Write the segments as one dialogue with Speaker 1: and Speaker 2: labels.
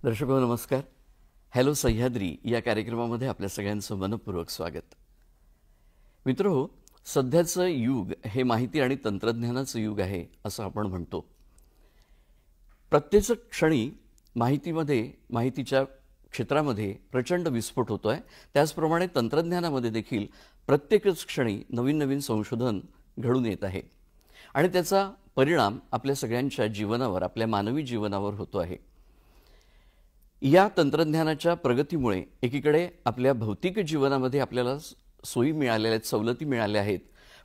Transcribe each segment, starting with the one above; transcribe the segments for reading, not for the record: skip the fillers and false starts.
Speaker 1: दर्शको नमस्कार. हॅलो सह्याद्री या कार्यक्रमामध्ये आपल्या सगळ्यांचं मनपूर्वक स्वागत. मित्रहो, सध्याचं युग हे माहिती आणि तंत्रज्ञानाचं युग आहे असं आपण म्हणतो. प्रत्येक क्षणी माहितीच्या क्षेत्रामध्ये प्रचंड विस्फोट होतोय. त्याचप्रमाणे तंत्रज्ञानामध्ये देखील प्रत्येकच क्षणी नवीन नवीन संशोधन घडून येत आहे आणि त्याचा परिणाम आपल्या सगळ्यांच्या जीवनावर, आपल्या मानवी जीवनावर होतो आहे. या तंत्रज्ञानाच्या प्रगतीमुळे एकीकडे आपल्या भौतिक जीवनामध्ये आपल्याला सोयी मिळालेल्या आहेत, सवलती मिळाल्या आहेत,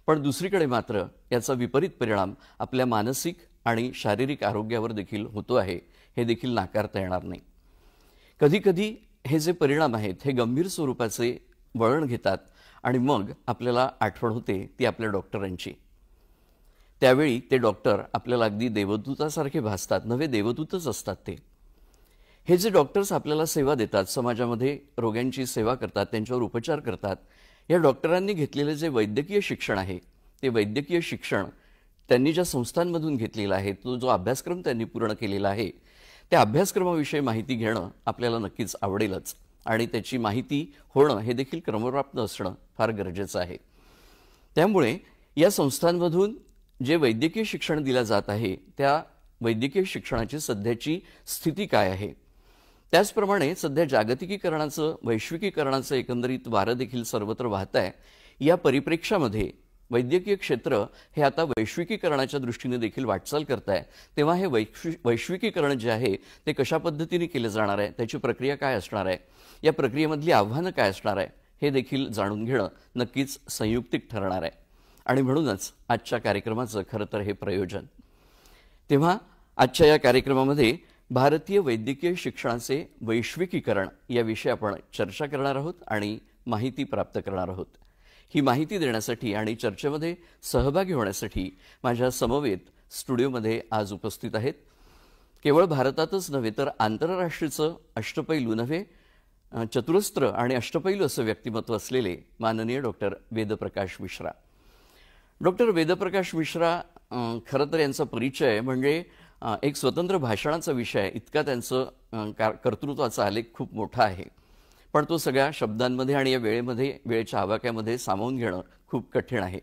Speaker 1: पण दुसरीकडे मात्र याचा विपरीत परिणाम आपल्या मानसिक आणि शारीरिक आरोग्यावर देखील होतो आहे. हे देखील नाकारता येणार नाही. कधीकधी हे जे परिणाम आहेत हे गंभीर स्वरूपाचे वळण घेतात आणि मग आपल्याला आठवण होते ती आपल्या डॉक्टरांची. त्यावेळी ते डॉक्टर आपल्याला अगदी देवदूतासारखे भासतात. नवे देवदूतच असतात ते. हे जे डॉक्टर्स आपल्याला सेवा देतात, समाजामध्ये रोग्यांची सेवा करतात, त्यांच्यावर उपचार करतात, या डॉक्टरांनी घेतलेले जे वैद्यकीय शिक्षण आहे ते वैद्यकीय शिक्षण त्यांनी ज्या संस्थांमधून घेतलेला आहे, तो जो अभ्यासक्रम त्यांनी पूर्ण केलेला आहे, त्या अभ्यासक्रमाविषयी माहिती घेणं आपल्याला नक्कीच आवडेलच आणि त्याची माहिती होणं हे देखील क्रमप्राप्त असणं फार गरजेचं आहे. त्यामुळे या संस्थांमधून जे वैद्यकीय शिक्षण दिलं जात आहे त्या वैद्यकीय शिक्षणाची सध्याची स्थिती काय आहे, त्याचप्रमाणे सध्या जागतिकीकरणाचं, वैश्विकीकरणाचं एकंदरीत वारं देखील सर्वत्र वाहत आहे. या परिप्रेक्ष्यामध्ये वैद्यकीय क्षेत्र हे आता वैश्विकीकरणाच्या दृष्टीने देखील वाटचाल करत आहे. तेव्हा हे वैश्विकीकरण जे आहे ते कशा पद्धतीने केलं जाणार आहे, त्याची प्रक्रिया काय असणार आहे, या प्रक्रियेमधली आव्हानं काय असणार आहे, हे देखील जाणून घेणं नक्कीच संयुक्तिक ठरणार आहे. आणि म्हणूनच आजच्या कार्यक्रमाचं खरं तर हे प्रयोजन. तेव्हा आजच्या या कार्यक्रमामध्ये भारतीय वैद्यकीय शिक्षणाचे वैश्विकीकरण याविषयी आपण चर्चा करणार आहोत आणि माहिती प्राप्त करणार आहोत. ही माहिती देण्यासाठी आणि चर्चेमध्ये सहभागी होण्यासाठी माझ्या समवेत स्टुडिओमध्ये आज उपस्थित आहेत केवळ भारतातच नव्हे तर आंतरराष्ट्रीयचं अष्टपैलू नव्हे, चतुरस्त्र आणि अष्टपैलू असं व्यक्तिमत्व असलेले माननीय डॉक्टर वेदप्रकाश मिश्रा. डॉक्टर वेदप्रकाश मिश्रा खरं तर यांचा परिचय म्हणजे एक स्वतंत्र भाषणाचा विषय, इतका त्यांचं कर्तृत्वाचा आलेख खूप मोठा आहे, पण तो सगळ्या शब्दांमध्ये आणि या वेळेच्या आवाक्यामध्ये सामावून घेणं खूप कठीण आहे.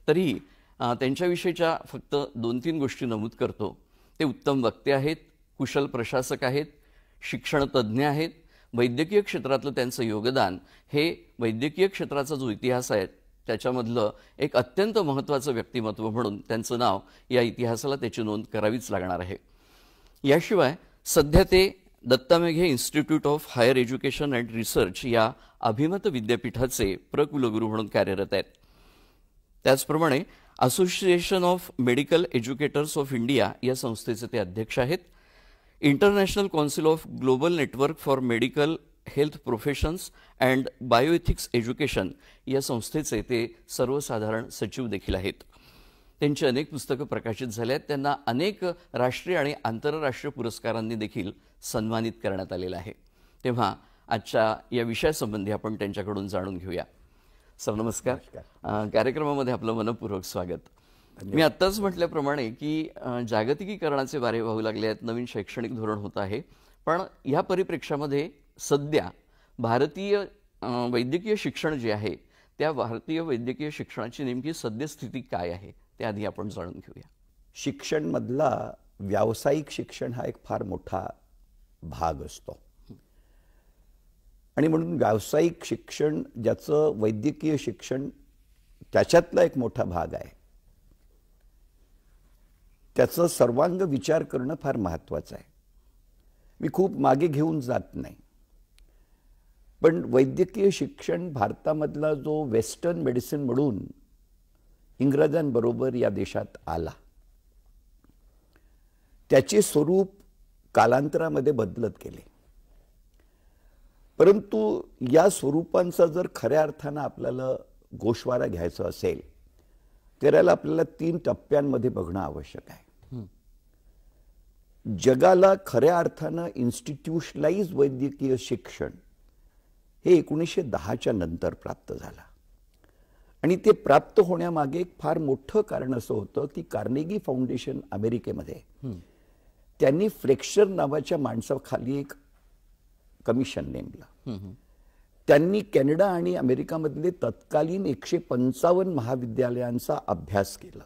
Speaker 1: तरीही त्यांच्याविषयीच्या फक्त 2-3 गोष्टी नमूद करतो. ते उत्तम वक्ते आहेत, कुशल प्रशासक आहेत, शिक्षण तज्ज्ञ आहेत. वैद्यकीय क्षेत्रातलं त्यांचं योगदान हे वैद्यकीय क्षेत्राचा जो इतिहास आहे त्याच्यामधलं एक अत्यंत महत्त्वाचं व्यक्तिमत्व म्हणून त्यांचं नाव या इतिहासाला त्याची नोंद करावीच लागणार आहे. याशिवाय सध्या ते Datta Meghe institute of higher education and research या अभिमत विद्यापीठाचे प्रकुलगुरू म्हणून कार्यरत आहेत. त्याचप्रमाणे association of medical educators of India या संस्थेचे ते अध्यक्ष आहेत. International council of global network for medical health professions and bioethics education या संस्थेचे ते सर्वसाधारण सचिव देखील आहेत. त्यांची अनेक पुस्तकं प्रकाशित झाली आहेत. त्यांना अनेक राष्ट्रीय आणि आंतरराष्ट्रीय पुरस्कारांनी देखील सन्मानित करण्यात आलेलं आहे. तेव्हा आजच्या या विषयासंबंधी आपण त्यांच्याकडून जाणून घेऊया. सर नमस्कार. कार्यक्रमामध्ये आपलं मनपूर्वक स्वागत. मी आत्ताच म्हटल्याप्रमाणे की जागतिकीकरणाचे वारे वाहू लागले आहेत, नवीन शैक्षणिक धोरण होत आहे, पण या परिप्रेक्ष्यामध्ये सध्या भारतीय वैद्यकीय शिक्षण जे आहे त्या भारतीय वैद्यकीय शिक्षणाची नेमकी सद्यस्थिती काय आहे ते आधी आपण जाणून घेऊया.
Speaker 2: शिक्षणमधला व्यावसायिक शिक्षण हा एक फार मोठा भाग असतो आणि म्हणून व्यावसायिक शिक्षण ज्याचं वैद्यकीय शिक्षण त्याच्यातला एक मोठा भाग आहे, त्याचं सर्वांग विचार करणं फार महत्त्वाचं आहे. मी खूप मागे घेऊन जात नाही, पण वैद्यकीय शिक्षण भारतामधला जो वेस्टर्न मेडिसिन म्हणून इंग्रजांबरोबर या देशात आला, त्याचे स्वरूप कालांतरामध्ये बदलत गेले. परंतु या स्वरूपांचा जर खऱ्या अर्थानं आपल्याला गोषवारा घ्यायचा असेल तर याला आपल्याला 3 टप्प्यांमध्ये बघणं आवश्यक आहे. जगाला खऱ्या अर्थानं इन्स्टिट्यूशनलाइज वैद्यकीय शिक्षण हे 1910च्या नंतर प्राप्त झालं आणि ते प्राप्त होण्यामागे एक फार मोठं कारण असं होतं की कार्नेगी फाउंडेशन अमेरिकेमध्ये त्यांनी फ्लेक्सर नावाच्या माणसाखाली एक कमिशन नेमलं. त्यांनी कॅनडा आणि अमेरिकामधले तत्कालीन 155 महाविद्यालयांचा अभ्यास केला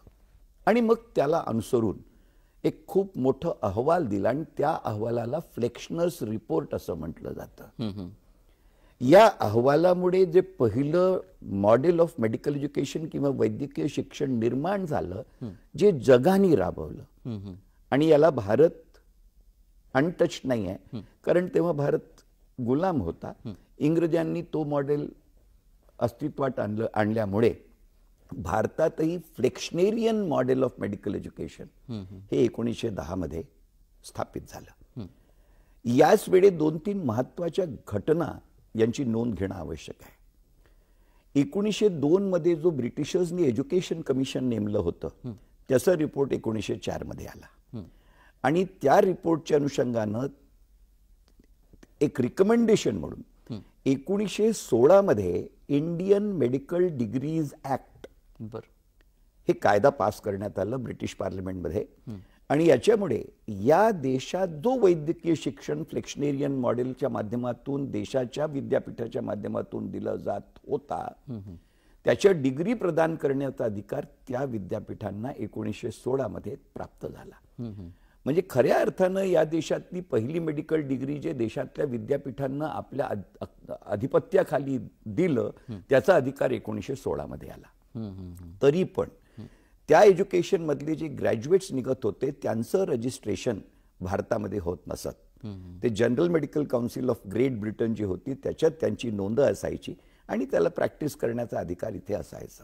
Speaker 2: आणि मग त्याला अनुसरून एक खूप मोठं अहवाल दिला आणि त्या अहवालाला फ्लेक्शनर्स रिपोर्ट असं म्हटलं जातं. या अहवालामुळे जे पहिलं मॉडेल ऑफ मेडिकल एज्युकेशन किंवा वैद्यकीय शिक्षण निर्माण झालं, जे जगाने राबवलं. आणि याला भारत अनटच नाही आहे, कारण तेव्हा भारत गुलाम होता. इंग्रजांनी तो मॉडेल अस्तित्वात आणल्यामुळे भारतातही फ्लेक्शनेरियन मॉडेल ऑफ मेडिकल एज्युकेशन हे 1910 मध्ये स्थापित झालं. याच वेळी 2-3 महत्वाच्या घटना यांची नोंद घेणं आवश्यक आहे. 1902 मध्ये जो ब्रिटिशर्सनी एज्युकेशन कमिशन नेमलं होतं, त्याचा रिपोर्ट 1904 मध्ये आला आणि त्या रिपोर्टच्या अनुषंगानं एक रिकमेंडेशन म्हणून 1916 मध्ये इंडियन मेडिकल डिग्रीज ऍक्ट हे कायदा पास करण्यात आलं ब्रिटिश पार्लमेंटमध्ये. आणि याच्यामुळे या देशात जो वैद्यकीय शिक्षण फ्लेक्शनेरियन मॉडेलच्या माध्यमातून देशाच्या विद्यापीठाच्या माध्यमातून दिलं जात होता, त्याच्या डिग्री प्रदान करण्याचा अधिकार त्या विद्यापीठांना 1916 मध्ये प्राप्त झाला. म्हणजे खऱ्या अर्थानं या देशातली पहिली मेडिकल डिग्री जे देशातल्या विद्यापीठांना आपल्या अधिपत्याखाली दिलं, त्याचा अधिकार 1916 मध्ये आला. तरी पण त्या एज्युकेशन मधले जे ग्रॅज्युएट्स निघत होते त्यांचं रजिस्ट्रेशन भारतामध्ये होत नसत. ते general medical council of Great Britain जी होती त्याच्यात त्यांची नोंद असायची आणि त्याला प्रॅक्टिस करण्याचा अधिकार इथे असायचा.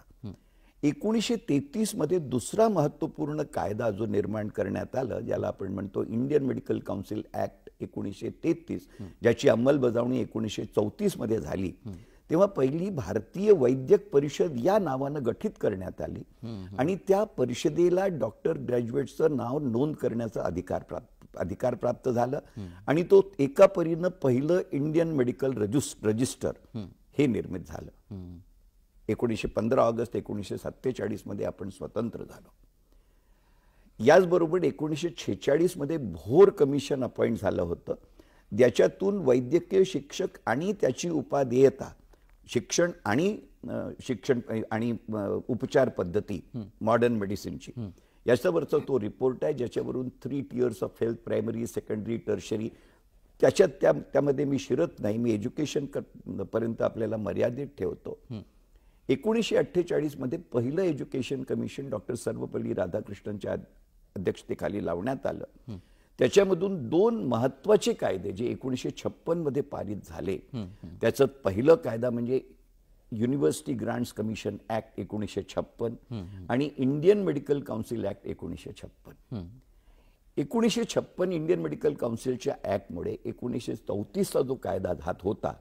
Speaker 2: 1933 मध्ये दुसरा महत्वपूर्ण कायदा जो निर्माण करण्यात आला, ज्याला आपण म्हणतो इंडियन मेडिकल काउन्सिल ऍक्ट 1933, ज्याची अंमलबजावणी 1934 मध्ये झाली, तेव्हा पहिली भारतीय वैद्यक परिषद या नावानं गठीत करण्यात आली आणि त्या परिषदेला डॉक्टर ग्रॅज्युएट्सचं नाव नोंद करण्याचा अधिकार प्राप्त झाला आणि तो एका परीनं पहिलं इंडियन मेडिकल रजिस्टर हे निर्मित झालं. 1915 ऑगस्ट 1947 मध्ये आपण स्वतंत्र झालो. याचबरोबर 1946 मध्ये भोर कमिशन अपॉइंट झालं होतं, ज्याच्यातून वैद्यकीय शिक्षक आणि त्याची उपादेयता, शिक्षण आणि उपचार पद्धती मॉडर्न मेडिसिनची, याच्यावरचा तो रिपोर्ट आहे, ज्याच्यावरून 3 tiers of health, primary, secondary, tertiary, त्यामध्ये मी शिरत नाही, मी एज्युकेशन पर्यंत आपल्याला मर्यादित ठेवतो. 1948 मध्ये पहिलं एज्युकेशन कमिशन डॉक्टर सर्वपल्ली राधाकृष्णनच्या अध्यक्षतेखाली लावण्यात आलं. त्याच्यामधून 2 महत्वाचे कायदे जे 1956 मध्ये पारित झाले, त्याचं पहिलं कायदा म्हणजे युनिव्हर्सिटी ग्रांट्स कमिशन ऍक्ट 1956 आणि Indian medical council act 1956. 1956 Indian medical काउन्सिलच्या ऍक्टमुळे 1934चा जो कायदा होता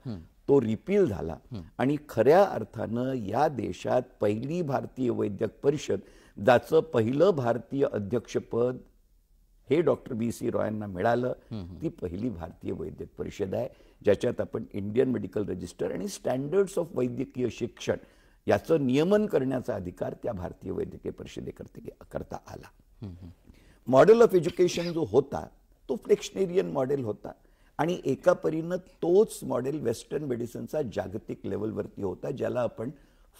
Speaker 2: तो रिपील झाला आणि खऱ्या अर्थानं या देशात पहिली भारतीय वैद्यक परिषद, ज्याचं पहिलं भारतीय अध्यक्षपद हे डॉक्टर BC रॉयांना मिळालं, ती पहिली भारतीय वैद्यक परिषद आहे, ज्याच्यात आपण इंडियन मेडिकल रजिस्टर आणि स्टँडर्ड्स ऑफ वैद्यकीय शिक्षण याचं नियमन करण्याचा अधिकार त्या भारतीय वैद्यकीय परिषदेकरता आला. मॉडेल ऑफ एज्युकेशन जो होता तो फ्लेक्शनेरियन मॉडेल होता आणि एका परीनं तोच मॉडेल वेस्टर्न मेडिसिनचा जागतिक लेवलवरती होता, ज्याला आपण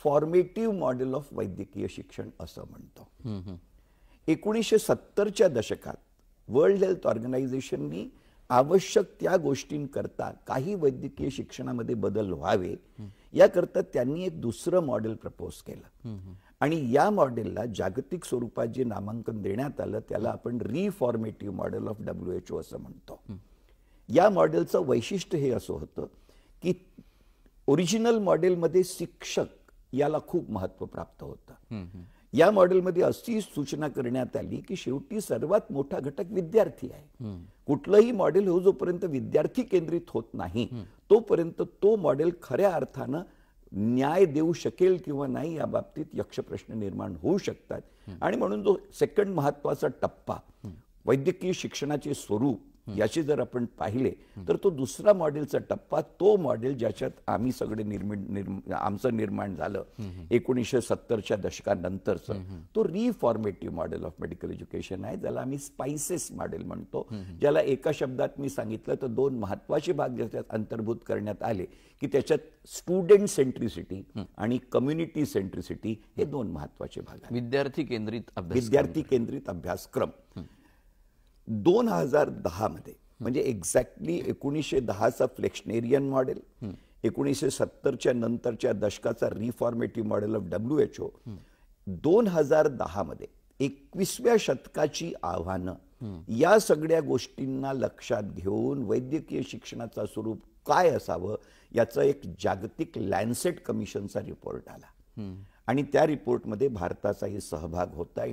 Speaker 2: फॉर्मेटिव्ह मॉडेल ऑफ वैद्यकीय शिक्षण असं म्हणतो. 1970च्या दशकात वर्ल्ड हेल्थ ऑर्गनायझेशननी आवश्यक त्या गोष्टींकरता काही वैद्यकीय शिक्षणामध्ये बदल व्हावे याकरता त्यांनी एक दुसरं मॉडेल प्रपोज केलं आणि या मॉडेलला जागतिक स्वरूपात जे नामांकन देण्यात आलं त्याला आपण रिफॉर्मेटिव्ह मॉडेल ऑफ WHO असं म्हणतो. या मॉडेलचं वैशिष्ट्य हे असं होतं की ओरिजिनल मॉडेलमध्ये शिक्षक याला खूप महत्व प्राप्त होतं. या मॉडेलमध्ये अशी सूचना करण्यात आली की शेवटी सर्वात मोठा घटक विद्यार्थी आहे. कुठलंही मॉडेल हो जोपर्यंत विद्यार्थी केंद्रित होत नाही तोपर्यंत तो मॉडेल खऱ्या अर्थानं न्याय देऊ शकेल किंवा नाही या बाबतीत यक्ष प्रश्न निर्माण होऊ शकतात. आणि म्हणून जो सेकंड महत्वाचा टप्पा वैद्यकीय शिक्षणाचे स्वरूप याचे जर आपण पाहिले तर तो दुसरा मॉडेलचा टप्पा, तो मॉडेल ज्याच्यात आम्ही सगळे आमचं निर्माण झालं 1970च्या दशकानंतरचं, तो रिफॉर्मेटिव्ह मॉडेल ऑफ मेडिकल एज्युकेशन आहे, ज्याला आम्ही स्पाइसेस मॉडेल म्हणतो, ज्याला एका शब्दात मी सांगितलं तर 2 महत्वाचे भाग ज्याच्यात अंतर्भूत करण्यात आले की त्याच्यात स्टुडंट सेंट्रिसिटी आणि कम्युनिटी सेंट्रिसिटी हे 2 महत्वाचे भाग आहेत. विद्यार्थी केंद्रित अभ्यासक्रम 2010 मध्ये, म्हणजे एक्झॅक्टली 1910चा फ्लेक्शनेरियन मॉडेल, 1970च्या नंतरच्या दशकाचा रिफॉर्मेटिव्ह मॉडेल ऑफ WHO, 2010 मध्ये 21व्या शतकाची आव्हानं, या सगळ्या गोष्टींना लक्षात घेऊन वैद्यकीय शिक्षणाचं स्वरूप काय असावं याचा एक जागतिक लॅन्सेट कमिशनचा रिपोर्ट आला आणि त्या रिपोर्टमध्ये भारताचाही सहभाग होता,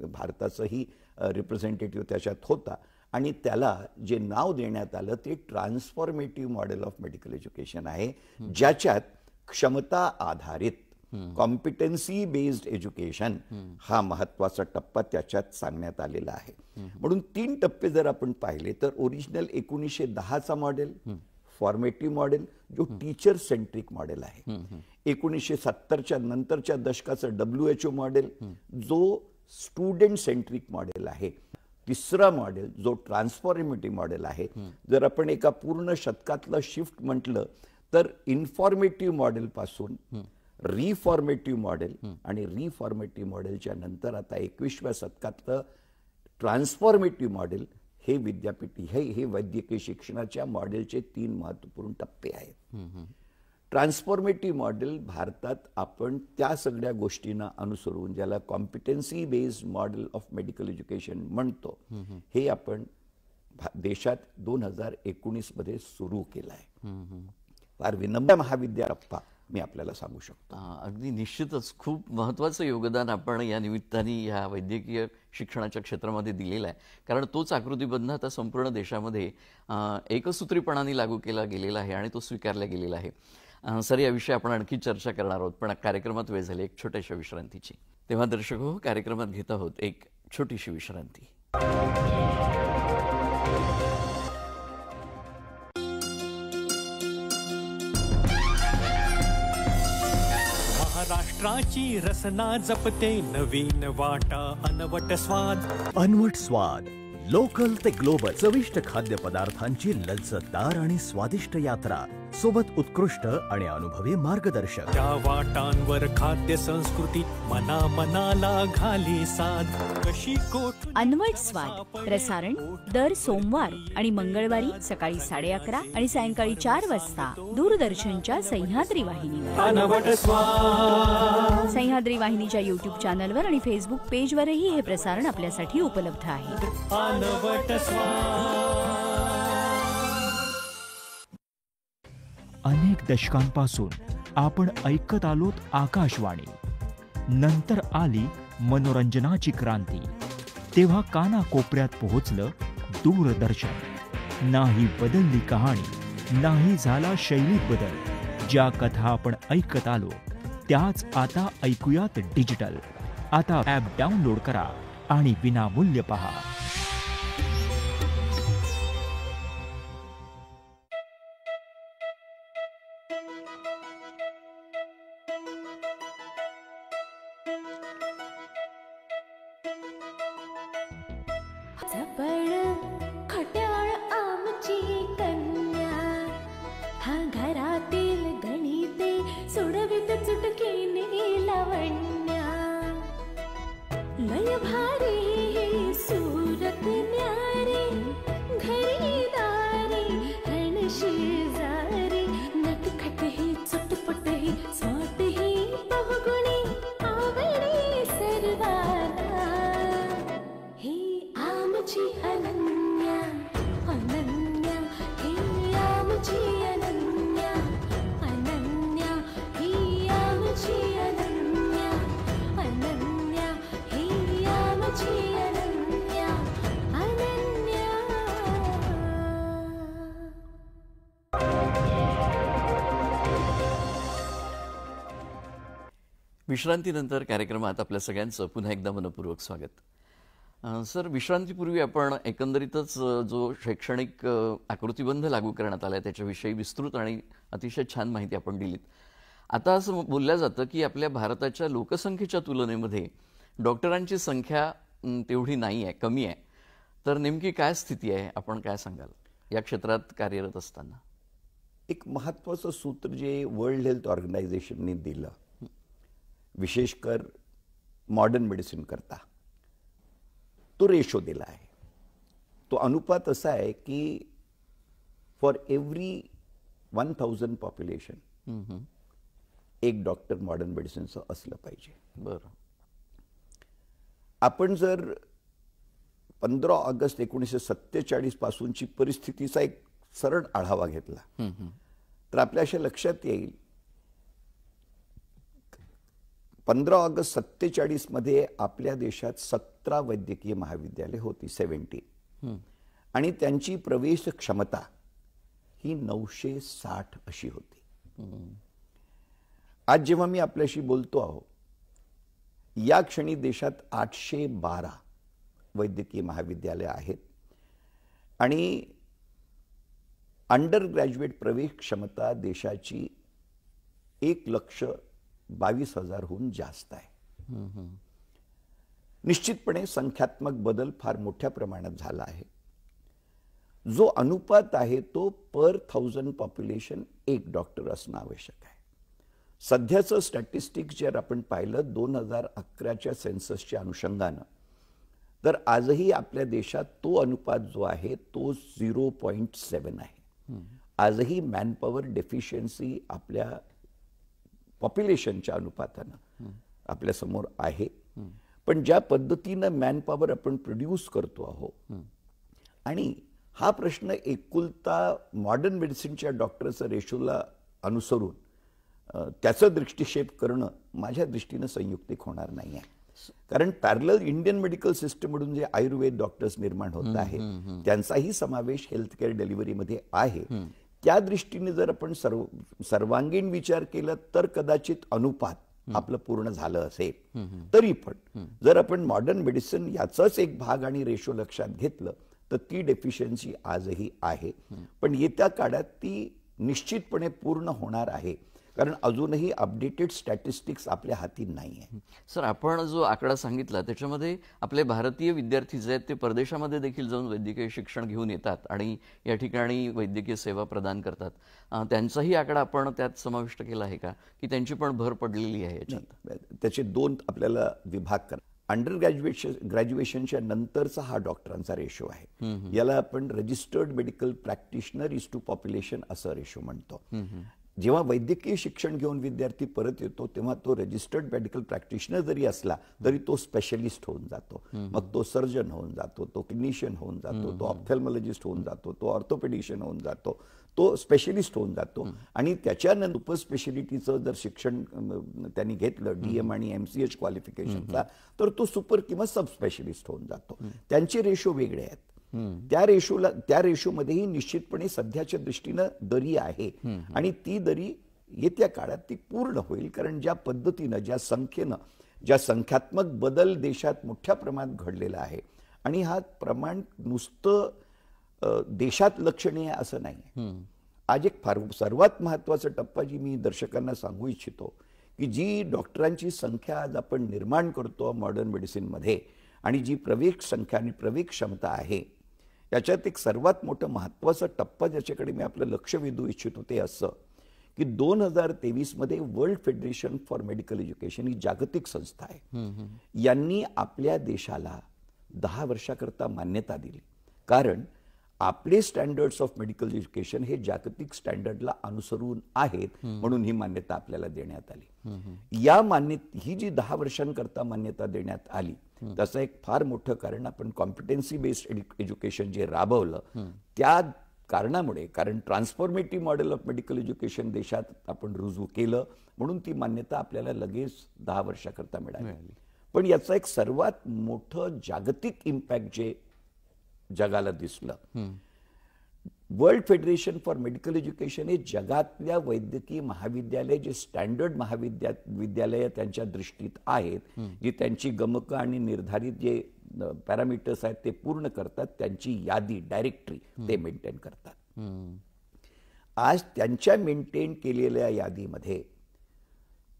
Speaker 2: भारताचाही रिप्रेझेंटेटिव्ह त्याच्यात होता आणि त्याला जे नाव देण्यात आलं ते transformative model of medical education आहे, ज्याच्यात क्षमता आधारित कॉम्पिटन्सी बेस्ड एज्युकेशन हा महत्वाचा टप्पा त्याच्यात सांगण्यात आलेला आहे. म्हणून 3 टप्पे जर आपण पाहिले तर ओरिजिनल 1910चा मॉडेल फॉर्मेटिव्ह मॉडेल जो टीचर सेंट्रिक मॉडेल आहे, 1970च्या नंतरच्या दशकाचं WHO मॉडेल जो स्टुडंट सेंट्रिक मॉडेल आहे, तिसरा मॉडेल जो ट्रान्सफॉर्मेटिव्ह मॉडेल आहे. जर आपण एका पूर्ण शतकातलं शिफ्ट म्हटलं तर इन्फॉर्मेटिव्ह मॉडेल पासून रिफॉर्मेटिव्ह मॉडेल आणि रिफॉर्मेटिव्ह मॉडेलच्या नंतर आता 21व्या शतकातलं ट्रान्सफॉर्मेटिव्ह मॉडेल हे विद्यापीठ हे वैद्यकीय शिक्षणाच्या मॉडेलचे 3 महत्वपूर्ण टप्पे आहेत. ट्रान्सफॉर्मेटिव्ह मॉडेल भारतात आपण त्या सगळ्या गोष्टींना अनुसरून ज्याला competency based model of medical education म्हणतो, हे आपण देशात 2019 मध्ये सुरू केलं आहे. फार विनम्र महाविद्यालय मी आपल्याला सांगू शकतो.
Speaker 1: अगदी निश्चितच खूप महत्त्वाचं योगदान आपण या निमित्ताने या वैद्यकीय शिक्षणाच्या क्षेत्रामध्ये दिलेलं आहे, कारण तोच आकृतिबंध आता संपूर्ण देशामध्ये एकसूत्रीपणाने लागू केला गेलेला आहे आणि तो स्वीकारला गेलेला आहे. सर, याविषयी आपण आणखी चर्चा करणार आहोत, पण कार्यक्रमात वेळ झाली एक छोट्याशा विश्रांतीची. तेव्हा दर्शक हो, कार्यक्रमात घेत आहोत एक छोटीशी विश्रांती.
Speaker 3: महाराष्ट्राची रसना जपते नवीन वाटा अनवट स्वाद.
Speaker 4: अनवट स्वाद, लोकल ते ग्लोबल, चविष्ट खाद्य पदार्थांची लज्जतदार आणि स्वादिष्ट यात्रा, सोबत उत्कृष्ट आणि अनुभवी मार्गदर्शक.
Speaker 3: त्या वाटांवर खाद्य संस्कृती मना मनाला घाली साध. कशी कोट
Speaker 5: अनवट स्वाद प्रसारण दर सोमवार आणि मंगळवारी सकाळी 11:30 आणि सायंकाळी 4 वाजता दूरदर्शनच्या सह्याद्री वाहिनीवर.
Speaker 3: अनवट स्वाद.
Speaker 5: सह्याद्री वाहिनीच्या YouTube चॅनलवर आणि फेसबुक पेजवरही हे प्रसारण आपल्यासाठी उपलब्ध आहे.
Speaker 3: अनवट स्वाद.
Speaker 4: अनेक दशकांपासून आपण ऐकत आलोत आकाशवाणी, नंतर आली मनोरंजनाची क्रांती, तेव्हा कानाकोपऱ्यात पोहोचलं दूरदर्शन. नाही बदलली कहाणी, नाही झाला शैलीत बदल. ज्या कथा आपण ऐकत आलो त्याच आता ऐकूयात डिजिटल. आता ॲप डाउनलोड करा आणि विनामूल्य पहा.
Speaker 6: खट्याळ आमची कन्या, हा घरातील गणिते सोडवित चुटकीने लावण्या. लय भारी सूरत न्यारी, घरी दारी रण शेजारी, नटखट ही चटपट ही स्वाट ही बहुगुणी आवडी सर्वांना. ही आमची अनन्या अनन्या, ही आमची अनन्या अनन्या, ही आमची अनन्या अनन्या, ही आमची अनन्या अनन्या.
Speaker 1: विश्रांतीनंतर कार्यक्रमात आपल्या सगळ्यांचं पुन्हा एकदा मनपूर्वक स्वागत. सर, विश्रांतीपूर्वी आपण एकंदरीतच जो शैक्षणिक आकृतिबंध लागू करण्यात आला आहे त्याच्याविषयी विस्तृत आणि अतिशय छान माहिती आपण दिलीत. आता असं बोललं जातं की आपल्या भारताच्या लोकसंख्येच्या तुलनेमध्ये डॉक्टरांची संख्या तेवढी नाही आहे, कमी आहे. तर नेमकी काय स्थिती आहे, आपण काय सांगाल या क्षेत्रात कार्यरत असताना?
Speaker 2: एक महत्त्वाचं सूत्र जे वर्ल्ड हेल्थ ऑर्गनायझेशनने दिलं, विशेषकर मॉडर्न मेडिसिन करता, तो रेशो दिला आहे. तो अनुपात असा आहे की फॉर एव्हरी 1000 पॉप्युलेशन एक डॉक्टर मॉडर्न मेडिसिनचं असलं पाहिजे.
Speaker 1: बरं.
Speaker 2: आपण जर 15 ऑगस्ट 1947 पासूनची परिस्थितीचा एक सरळ आढावा घेतला तर आपल्या अशा लक्षात येईल 15 ऑगस्ट 47 मध्ये आपल्या देशात 17 वैद्यकीय महाविद्यालय होती, 17, आणि त्यांची प्रवेश क्षमता ही 960 अशी होती. आज जेव्हा मी आपल्याशी बोलतो आहो, या क्षणी देशात 812 वैद्यकीय महाविद्यालय आहेत आणि अंडर ग्रॅज्युएट प्रवेश क्षमता देशाची 1,22,000हून जास्त आहे. निश्चितपणे संख्यात्मक बदल फार मोठ्या प्रमाणात झाला आहे. जो अनुपात आहे तो पर 1000 पॉप्युलेशन एक डॉक्टर असणं आवश्यक आहे. सध्याचं स्टॅटिस्टिक्स जर आपण पाहिलं 2011च्या सेन्ससच्या अनुषंगानं, तर आजही आपल्या देशात तो अनुपात जो आहे तो 0.7 आहे. आजही मॅनपॉवर डेफिशियन्सी आपल्या पॉप्युलेशनच्या अनुपातानं आपल्या समोर आहे. पण ज्या पद्धतीनं मॅनपॉवर आपण प्रोड्यूस करतो आहोत, आणि हा प्रश्न एकुलता मॉडर्न मेडिसिनच्या डॉक्टरचं रेशोला अनुसरून त्याचं दृष्टिक्षेप करणं माझ्या दृष्टीनं संयुक्तिक होणार नाही आहे. कारण पॅरलल इंडियन मेडिकल सिस्टम म्हणून जे आयुर्वेद डॉक्टर्स निर्माण होत आहेत त्यांचाही समावेश हेल्थकेअर डिलिव्हरीमध्ये आहे. त्या दृष्टीने जर आपण सर्वांगीण विचार केला तर कदाचित अनुपात आपलं पूर्ण झालं असेल. तरी पण जर आपण मॉडर्न मेडिसिन याचाच एक भाग आणि रेशो लक्षात घेतलं तर ती डेफिशियन्सी आजही आहे. पण येत्या काळात ती निश्चितपणे पूर्ण होणार आहे, कारण अजूनही अपडेटेड स्टॅटिस्टिक्स आपल्या हाती नाही आहे.
Speaker 1: सर, आपण जो आकडा सांगितला त्याच्यामध्ये आपले भारतीय विद्यार्थी जे आहेत ते परदेशामध्ये देखील जाऊन वैद्यकीय शिक्षण घेऊन येतात आणि या ठिकाणी वैद्यकीय सेवा प्रदान करतात. त्यांचाही आकडा आपण त्यात समाविष्ट केला आहे का, की त्यांची पण भर पडलेली आहे याच्यात?
Speaker 2: त्याचे दोन आपल्याला विभाग करा. अंडर ग्रॅज्युएशनच्या नंतरचा हा डॉक्टरांचा रेशो आहे. याला आपण registered medical practitioner is to population असं रेशो म्हणतो. जेव्हा वैद्यकीय शिक्षण घेऊन विद्यार्थी परत येतो तेव्हा तो रजिस्टर्ड मेडिकल प्रॅक्टिशनर जरी असला तरी तो स्पेशलिस्ट होऊन जातो. मग तो सर्जन होऊन जातो, तो क्लिनिशियन होऊन जातो, तो ऑप्थॅल्मॉलॉजिस्ट होऊन जातो, तो ऑर्थोपेडिशियन होऊन जातो, तो स्पेशलिस्ट होऊन जातो. आणि त्याच्यानंतर सुपर स्पेशलिटीचं जर शिक्षण त्यांनी घेतलं DM आणि MCH क्वालिफिकेशनचा तर तो सुपर किंवा सब स्पेशलिस्ट होऊन जातो. त्यांचे रेशो वेगळे आहेत. त्या रेशोमध्येही निश्चितपणे सध्याच्या दृष्टीनं दरी आहे आणि ती दरी येत्या काळात ती पूर्ण होईल. कारण ज्या पद्धतीनं, ज्या संख्येनं, ज्या संख्यात्मक बदल देशात मोठ्या प्रमाणात घडलेला आहे, आणि हा प्रमाण नुसतं देशात लक्षणीय असं नाही. आज एक सर्वात महत्वाचा टप्पा जी मी दर्शकांना सांगू इच्छितो की जी डॉक्टरांची संख्या आज आपण निर्माण करतो मॉडर्न मेडिसिनमध्ये आणि जी प्रवेश संख्या आणि प्रवेश क्षमता आहे, याच्यात एक सर्वात मोठं महत्त्वाचा टप्पा ज्याच्याकडे मी आपलं लक्ष वेधू इच्छितो ते असं की 2023 मध्ये world federation for medical education ही जागतिक संस्था आहे, यांनी आपल्या देशाला 10 वर्षाकरता मान्यता दिली. कारण आपले स्टँडर्ड्स ऑफ मेडिकल एज्युकेशन हे जागतिक स्टँडर्डला अनुसरून आहेत म्हणून ही मान्यता आपल्याला देण्यात आली. या ही जी 10 वर्षांकरता मान्यता देण्यात आली त्याचं एक फार मोठं कारण आपण कॉम्पिटन्सी बेस्ड एज्युकेशन जे राबवलं त्या कारणामुळे, कारण transformative model of medical education देशात आपण रुजू केलं म्हणून ती मान्यता आपल्याला लगेच 10 वर्षाकरता मिळाली. पण याचा एक सर्वात मोठं जागतिक इम्पॅक्ट जे जगाला दिसलं, world federation for medical education हे जगातल्या वैद्यकीय महाविद्यालय जे स्टँडर्ड विद्यालय त्यांच्या दृष्टीत आहेत, जी त्यांची गमकं आणि निर्धारित जे पॅरामीटर्स आहेत ते पूर्ण करतात, त्यांची यादी डायरेक्टरी ते मेंटेन करतात. आज त्यांच्या मेंटेन केलेल्या यादीमध्ये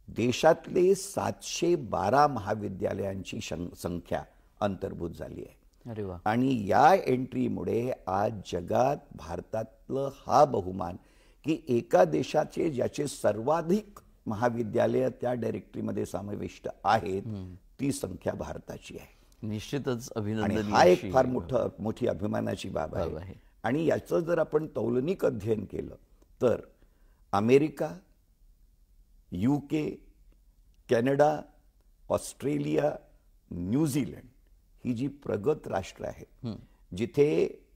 Speaker 2: देशातले 712 महाविद्यालयांची संख्या अंतर्भूत झाली आहे.
Speaker 1: अरे वा.
Speaker 2: आणि या एंट्रीमुळे आज जगात भारतातलं हा बहुमान की एका देशाचे ज्याचे सर्वाधिक महाविद्यालय त्या डायरेक्टरीमध्ये समाविष्ट आहेत, ती संख्या भारताची आहे.
Speaker 1: निश्चितच
Speaker 2: आणि
Speaker 1: अभिनंदनीय
Speaker 2: हा एक
Speaker 1: अशी
Speaker 2: फार मोठी अभिमानाची बाब आहे. आणि याचं जर आपण तौलनिक अध्ययन केलं तर America, UK, Canada, Australia, New Zealand ही जी प्रगत राष्ट्र आहेत, जिथे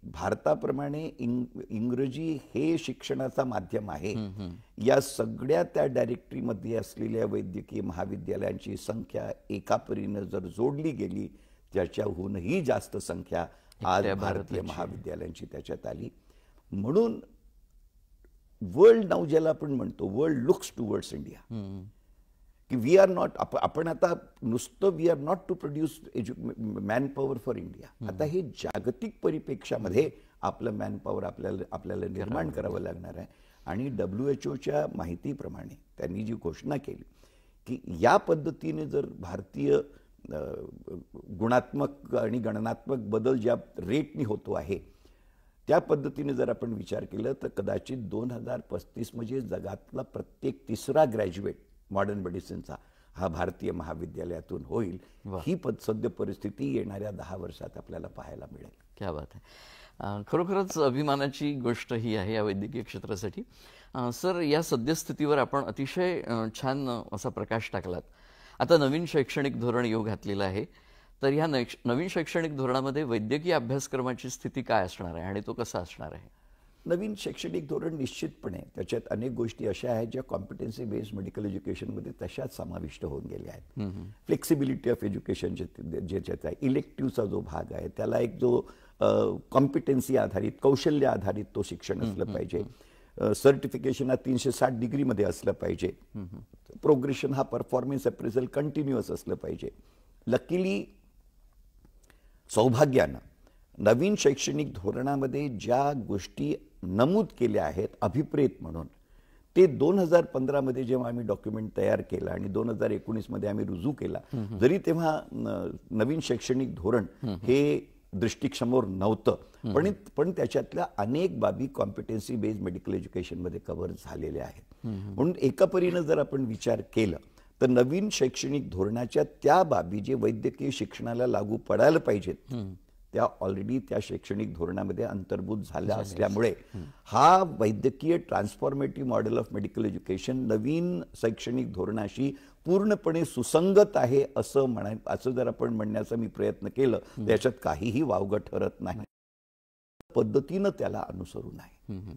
Speaker 2: भारताप्रमाणे इंग्रजी हे शिक्षणाचा माध्यम आहे, या सगळ्या त्या डायरेक्टरीमध्ये असलेल्या वैद्यकीय महाविद्यालयांची संख्या एकापरीनं जर जोडली गेली, त्याच्याहूनही जास्त संख्या आज भारतीय महाविद्यालयांची त्याच्यात आली. म्हणून वर्ल्ड नाव ज्याला आपण म्हणतो, वर्ल्ड लुक्स टुवर्ड्स इंडिया, की वी आर नॉट, आपण आता नुसतं we are not to produce man power for India. आता हे जागतिक परिप्रेक्षामध्ये आपलं मॅन पॉवर आपल्याला निर्माण करावं लागणार आहे. आणि WHO माहितीप्रमाणे त्यांनी जी घोषणा केली की या पद्धतीने जर भारतीय गुणात्मक आणि गणनात्मक बदल ज्या रेटनी होतो आहे, त्या पद्धतीने जर आपण विचार केला तर कदाचित 2035 म्हणजे जगातला प्रत्येक तिसरा ग्रॅज्युएट मॉडर्न मेडिसिनचा हा भारतीय महाविद्यालयातून होईल. ही सद्य परिस्थिती येणाऱ्या 10 वर्षात आपल्याला पाहायला मिळेल.
Speaker 1: क्या बात आहे. खरोखरच अभिमानाची गोष्ट ही आहे या वैद्यकीय क्षेत्रासाठी. सर, या सद्यस्थितीवर आपण अतिशय छान असा प्रकाश टाकलात. आता नवीन शैक्षणिक धोरण येऊ घातलेलं आहे, तर ह्या नवीन शैक्षणिक धोरणामध्ये वैद्यकीय अभ्यासक्रमाची स्थिती काय असणार आहे आणि तो कसा असणार आहे?
Speaker 2: नवीन शैक्षणिक धोरण निश्चितपणे त्याच्यात अनेक गोष्टी अशा आहेत ज्या कॉम्पिटन्सी बेस्ड मेडिकल एज्युकेशनमध्ये तशाच समाविष्ट होऊन गेल्या आहेत. फ्लेक्सिबिलिटी ऑफ एज्युकेशन ज्याच्यात आहे, इलेक्टिव्हचा जो भाग आहे त्याला एक जो कॉम्पिटन्सी आधारित, कौशल्य आधारित तो शिक्षण असलं पाहिजे. सर्टिफिकेशन हा 360 डिग्रीमध्ये असलं पाहिजे. प्रोग्रेशन हा परफॉर्मन्स अप्रेझल कंटिन्युअस असलं पाहिजे. लकीली सौभाग्यानं नवीन शैक्षणिक धोरणामध्ये ज्या गोष्टी नमूद केल्या आहेत अभिप्रेत म्हणून, ते 2015 मध्ये जेव्हा आम्ही डॉक्युमेंट तयार केलं आणि 2019 मध्ये आम्ही रुजू केला, जरी तेव्हा नवीन शैक्षणिक धोरण हे दृष्टीक्षमोर नव्हतं, पण त्याच्यातल्या अनेक बाबी कॉम्पिटन्सी बेस्ड मेडिकल एज्युकेशनमध्ये कव्हर झालेल्या आहेत. म्हणून एका परीनं जर आपण विचार केला तर नवीन शैक्षणिक धोरणाच्या त्या बाबी जे वैद्यकीय शिक्षणाला लागू पडायला पाहिजेत त्या ऑलरेडी त्या शैक्षणिक धोरणामध्ये अंतर्भूत झाल्या असल्यामुळे हा वैद्यकीय transformative model of medical education नवीन शैक्षणिक धोरणाशी पूर्णपणे सुसंगत आहे असं जर आपण म्हणण्याचा मी प्रयत्न केलं तर याच्यात काहीही वावगं ठरत नाही. पद्धतीनं त्याला अनुसरून आहे.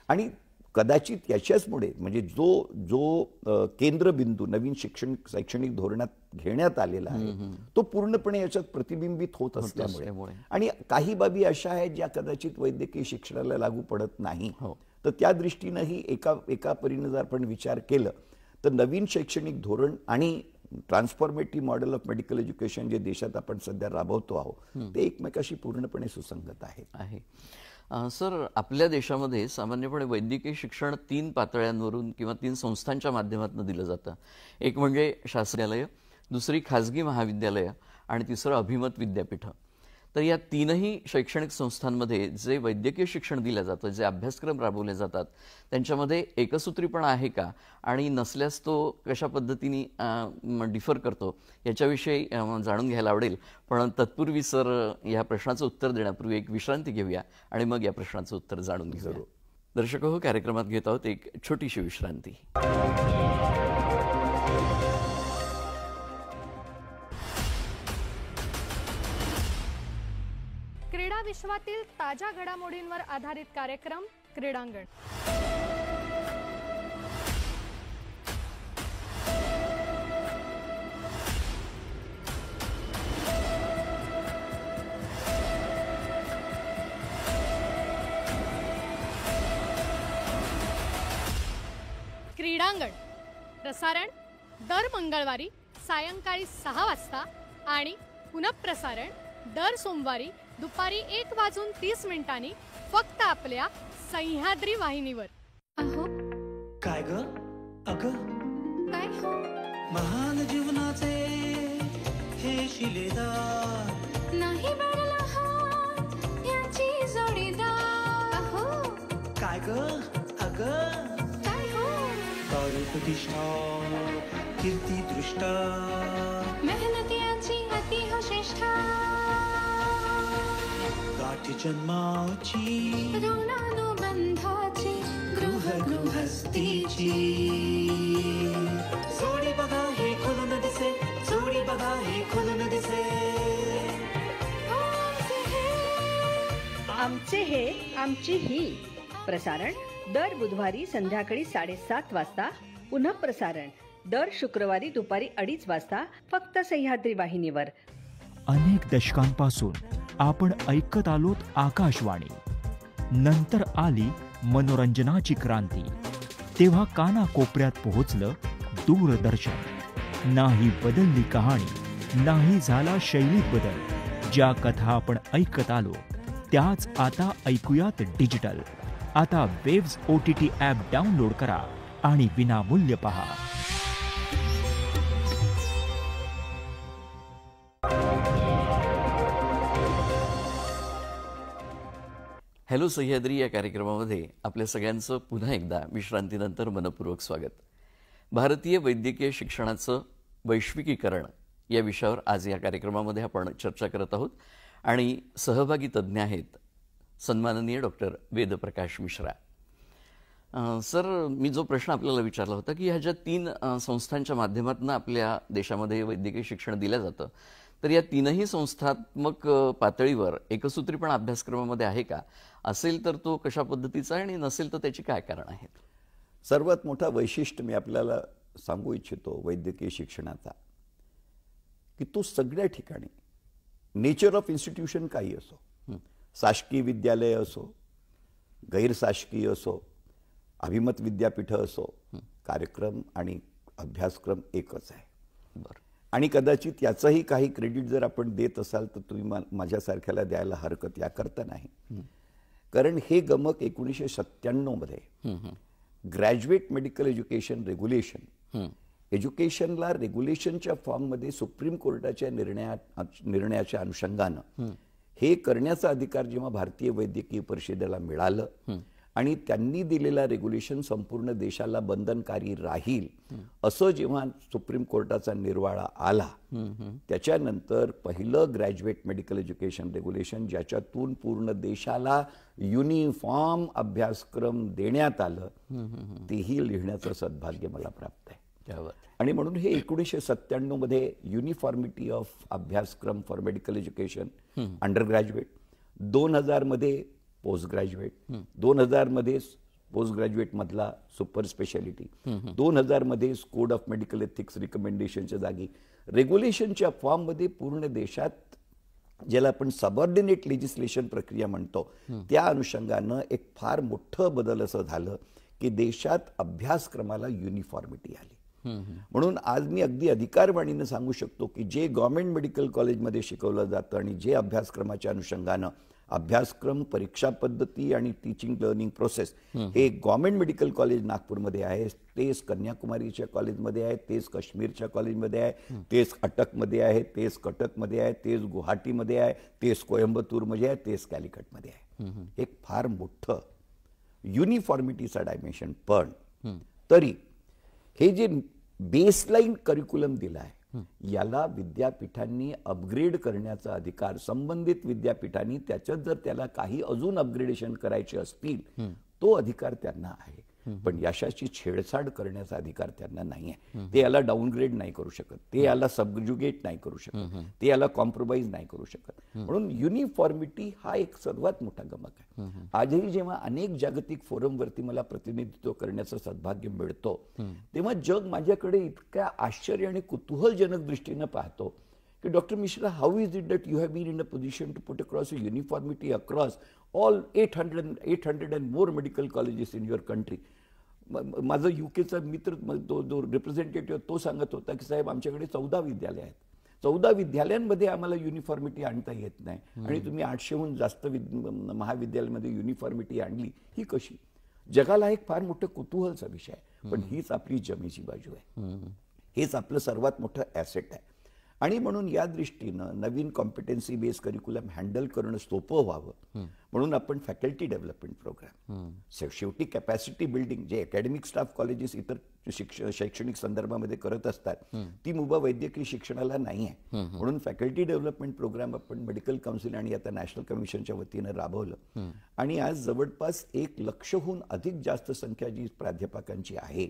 Speaker 2: आणि कदाचित याच्याचमुळे म्हणजे जो केंद्रबिंदू नवीन शैक्षणिक धोरणात घेण्यात आलेला आहे तो पूर्णपणे याच्यात प्रतिबिंबित होत असल्यामुळे, आणि काही बाबी अशा आहेत ज्या कदाचित वैद्यकीय शिक्षणाला लागू पडत नाही, तर त्या दृष्टीनंही एका परीनं जर आपण विचार केलं तर नवीन शैक्षणिक धोरण आणि transformative model of medical education जे देशात आपण सध्या राबवतो आहोत ते एकमेकाशी पूर्णपणे सुसंगत आहे.
Speaker 1: सर, आपल्या देशामध्ये सामान्यपणे वैद्यकीय शिक्षण 3 पातळ्यांवरून किंवा 3 संस्थांच्या माध्यमातून दिलं जातं. एक म्हणजे शासकीय, दुसरी खाजगी महाविद्यालय आणि तिसरं अभिमत विद्यापीठ. तर या 3ही शैक्षणिक संस्थांमध्ये जे वैद्यकीय शिक्षण दिलं जातं, जे अभ्यासक्रम राबवले जातात, त्यांच्यामध्ये एकसूत्रीपणा आहे का, आणि नसल्यास तो कशा पद्धतीने डिफर करतो याच्याविषयी जाणून घ्यायला आवडेल. पण तत्पूर्वी सर, या प्रश्नाचं उत्तर देण्यापूर्वी एक विश्रांती घेऊया आणि मग या प्रश्नाचं उत्तर जाणून घेऊया. दर्शक हो, कार्यक्रमात घेत आहोत एक छोटीशी विश्रांती.
Speaker 7: क्रीडा विश्वातील ताज्या घडामोडींवर आधारित कार्यक्रम क्रीडांगण. प्रसारण दर मंगळवारी सायंकाळी 6 वाजता आणि पुनःप्रसारण दर सोमवारी दुपारी 1:30 फक्त आपल्या सह्याद्री वाहिनीवर.
Speaker 6: अहो
Speaker 8: काय ग अग
Speaker 6: काय हो
Speaker 8: महान जीवनाचे हे शिलेदार
Speaker 6: नाही मिळाला हात याची जोडीदार. अहो
Speaker 8: काय ग अग
Speaker 6: काय हो
Speaker 8: कार्य प्रतिष्ठा कीर्ती दृष्टा
Speaker 6: मेहनत याची अति हो श्रेष्ठा.
Speaker 8: गाठी जन्माची
Speaker 6: ऋणानुबंधाची
Speaker 8: गृहस्थीची जोडी बघा हे खुलून दिसे जोडी बघा हे खुलून दिसे.
Speaker 9: आमचे हे आमची ही प्रसारण दर बुधवारी संध्याकाळी 7:30 वाजता. पुन्हा प्रसारण दर शुक्रवारी दुपारी 2:30 वाजता फक्त सह्याद्री वाहिनीवर.
Speaker 10: अनेक दशकांपासून आपण ऐकत आलोत आकाशवाणी. नंतर आली मनोरंजनाची क्रांती. तेव्हा कानाकोपऱ्यात पोहोचलं दूरदर्शन. नाही बदलली कहाणी, नाही झाला शैलीत बदल. ज्या कथा आपण ऐकत आलो त्याच आता ऐकूयात डिजिटल. आता वेव्स OTT ॲप डाउनलोड करा आणि विनामूल्य पहा.
Speaker 1: हॅलो सह्याद्री या कार्यक्रमामध्ये आपल्या सगळ्यांचं पुन्हा एकदा विश्रांतीनंतर मनपूर्वक स्वागत. भारतीय वैद्यकीय शिक्षणाचं वैश्विकीकरण या विषयावर आज या कार्यक्रमामध्ये आपण चर्चा करत आहोत आणि सहभागी तज्ज्ञ आहेत सन्माननीय डॉक्टर वेदप्रकाश मिश्रा. सर, मी जो प्रश्न आपल्याला विचारला होता की ह्या ज्या 3 संस्थांच्या माध्यमातून आपल्या देशामध्ये वैद्यकीय शिक्षण दिलं जातं, तर या 3ही संस्थात्मक पातळीवर एकसूत्रीपणा अभ्यासक्रमामध्ये आहे का? असेल तर तो कशा पद्धतीचा आहे आणि नसेल तर त्याची काय कारण आहेत?
Speaker 2: सर्वात मोठा वैशिष्ट्य मी आपल्याला सांगू इच्छितो वैद्यकीय शिक्षणाचा की तो सगळ्या ठिकाणी नेचर ऑफ इन्स्टिट्यूशन काही असो, शासकीय विद्यालय असो, गैरशासकीय असो, अभिमत विद्यापीठ असो, कार्यक्रम आणि अभ्यासक्रम एकच आहे. बरं. आणि कदाचित याचंही काही क्रेडिट जर आपण देत असाल तर तुम्ही माझ्यासारख्याला द्यायला हरकत याकरता नाही. कारण हे गमक 1997 मध्ये ग्रॅज्युएट मेडिकल एज्युकेशन रेग्युलेशन, एज्युकेशनला रेग्युलेशनच्या फॉर्ममध्ये सुप्रीम कोर्टाच्या निर्णयाच्या अनुषंगानं हे करण्याचा अधिकार जेव्हा भारतीय वैद्यकीय परिषदेला मिळालं आणि त्यांनी दिलेला रेग्युलेशन संपूर्ण देशाला बंधनकारी राहील असं जेव्हा सुप्रीम कोर्टाचा निर्वाळा आला, त्याच्यानंतर पहिलं ग्रॅज्युएट मेडिकल एज्युकेशन रेग्युलेशन ज्याच्यातून पूर्ण देशाला युनिफॉर्म अभ्यासक्रम देण्यात आलं, तेही लिहिण्याचं सद्भाग्य मला प्राप्त आहे. आणि म्हणून हे 1997 मध्ये युनिफॉर्मिटी ऑफ अभ्यासक्रम for medical education under graduate, 2000 मध्ये पोस्ट ग्रॅज्युएट, 2000 मध्ये पोस्ट ग्रॅज्युएट मधला सुपर स्पेशालिटी, 2000 मध्ये कोड ऑफ मेडिकल एथिक्स रिकमेंडेशनच्या जागी रेग्युलेशनच्या फॉर्म मध्ये पूर्ण देशात ज्याला आपण सबऑर्डिनेट लेजिस्लेशन प्रक्रिया म्हणतो त्या अनुषंगानं एक फार मोठं बदल असं झालं की देशात अभ्यासक्रमाला युनिफॉर्मिटी आली. म्हणून आज मी अगदी अधिकारवाणीनं सांगू शकतो की जे गव्हर्नमेंट मेडिकल कॉलेजमध्ये शिकवलं जातं आणि जे अभ्यासक्रमाच्या अनुषंगानं अभ्यासक्रम, परीक्षा पद्धती आणि टीचिंग लर्निंग प्रोसेस हे गव्हर्नमेंट मेडिकल कॉलेज नागपूरमध्ये आहे, तेच कन्याकुमारीच्या कॉलेजमध्ये आहे, तेच काश्मीरच्या कॉलेजमध्ये आहे, तेच अटकमध्ये आहे, तेच कटकमध्ये आहे, तेच गुवाहाटीमध्ये आहे, तेच कोयंबतूरमध्ये आहे, तेच कॅलिकटमध्ये आहे. एक फार मोठं युनिफॉर्मिटीचा डायमेन्शन. पण तरी हे जे बेसलाईन करिक्युलम दिला आहे याला विद्यापीठांनी अपग्रेड करण्याचा अधिकार, संबंधित विद्यापीठांनी त्याच्यात जर त्याला काही अजून अपग्रेडेशन करायचे असतील तो अधिकार त्यांना आहे. पण यशाची छेडछाड करण्याचा अधिकार त्यांना नाही आहे. ते याला डाऊनग्रेड नाही करू शकत, ते याला सबजुगेट नाही करू शकत, ते याला कॉम्प्रोमाइज नाही करू शकत. म्हणून युनिफॉर्मिटी हा एक सर्वात मोठा गमक आहे. आजही जेव्हा अनेक जागतिक फोरमवरती मला प्रतिनिधित्व करण्याचं सद्भाग्य मिळतो तेव्हा जग माझ्याकडे इतक्या आश्चर्य आणि कुतूहलजनक दृष्टीनं पाहतो की doctor Mishra, how is it that you have been in a position to put across a uniformity across all 800 and more medical colleges in your country? माझं युकेचा मित्र जो रिप्रेझेंटेटिव्ह तो सांगत होता की साहेब आमच्याकडे 14 विद्यालय आहेत, 14 विद्यालयांमध्ये आम्हाला युनिफॉर्मिटी आणता येत नाही आणि तुम्ही 800हून जास्त महाविद्यालयामध्ये युनिफॉर्मिटी आणली ही कशी? जगाला एक फार मोठं कुतूहलचा विषय आहे, पण हीच आपली जमेची बाजू आहे, हेच आपलं सर्वात मोठं ॲसेट आहे. आणि म्हणून या दृष्टीनं नवीन कॉम्पिटन्सी बेस करिक्युलम हँडल करणं सोपं व्हावं म्हणून आपण फॅकल्टी डेव्हलपमेंट प्रोग्राम, शेवटी कॅपॅसिटी बिल्डिंग जे अकॅडमिक स्टाफ कॉलेजेस इतर शैक्षणिक संदर्भामध्ये करत असतात ती मुभा वैद्यकीय शिक्षणाला नाही आहे. म्हणून फॅकल्टी डेव्हलपमेंट प्रोग्राम आपण मेडिकल काउन्सिल आणि आता नॅशनल कमिशनच्या वतीनं राबवलं आणि आज जवळपास 1 लाखहून अधिक जास्त संख्या जी प्राध्यापकांची आहे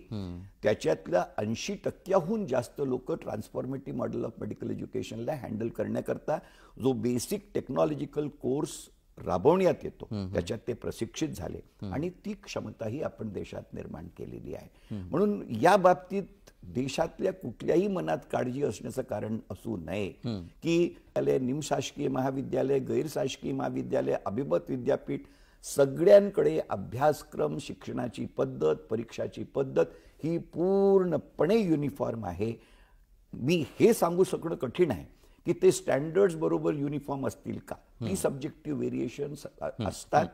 Speaker 2: त्याच्यातल्या 80% जास्त लोक transformative model of medical एज्युकेशनला handle करण्याकरता जो बेसिक टेक्नॉलॉजिकल कोर्स राबवण्यात येतो त्याच्यात ते प्रशिक्षित झाले आणि ती क्षमताही आपण देशात निर्माण केलेली आहे. म्हणून या बाबतीत देशातल्या कुठल्याही मनात काळजी असण्याचं कारण असू नये की निमशासकीय महाविद्यालय, गैरशासकीय महाविद्यालय, अभिमत विद्यापीठ सगळ्यांकडे अभ्यासक्रम, शिक्षणाची पद्धत, परीक्षाची पद्धत ही पूर्णपणे युनिफॉर्म आहे. मी हे सांगू शकणं कठीण आहे की ते स्टँडर्ड्स बरोबर युनिफॉर्म असतील का, ती सब्जेक्टिव्ह व्हेरिएशन्स असतात,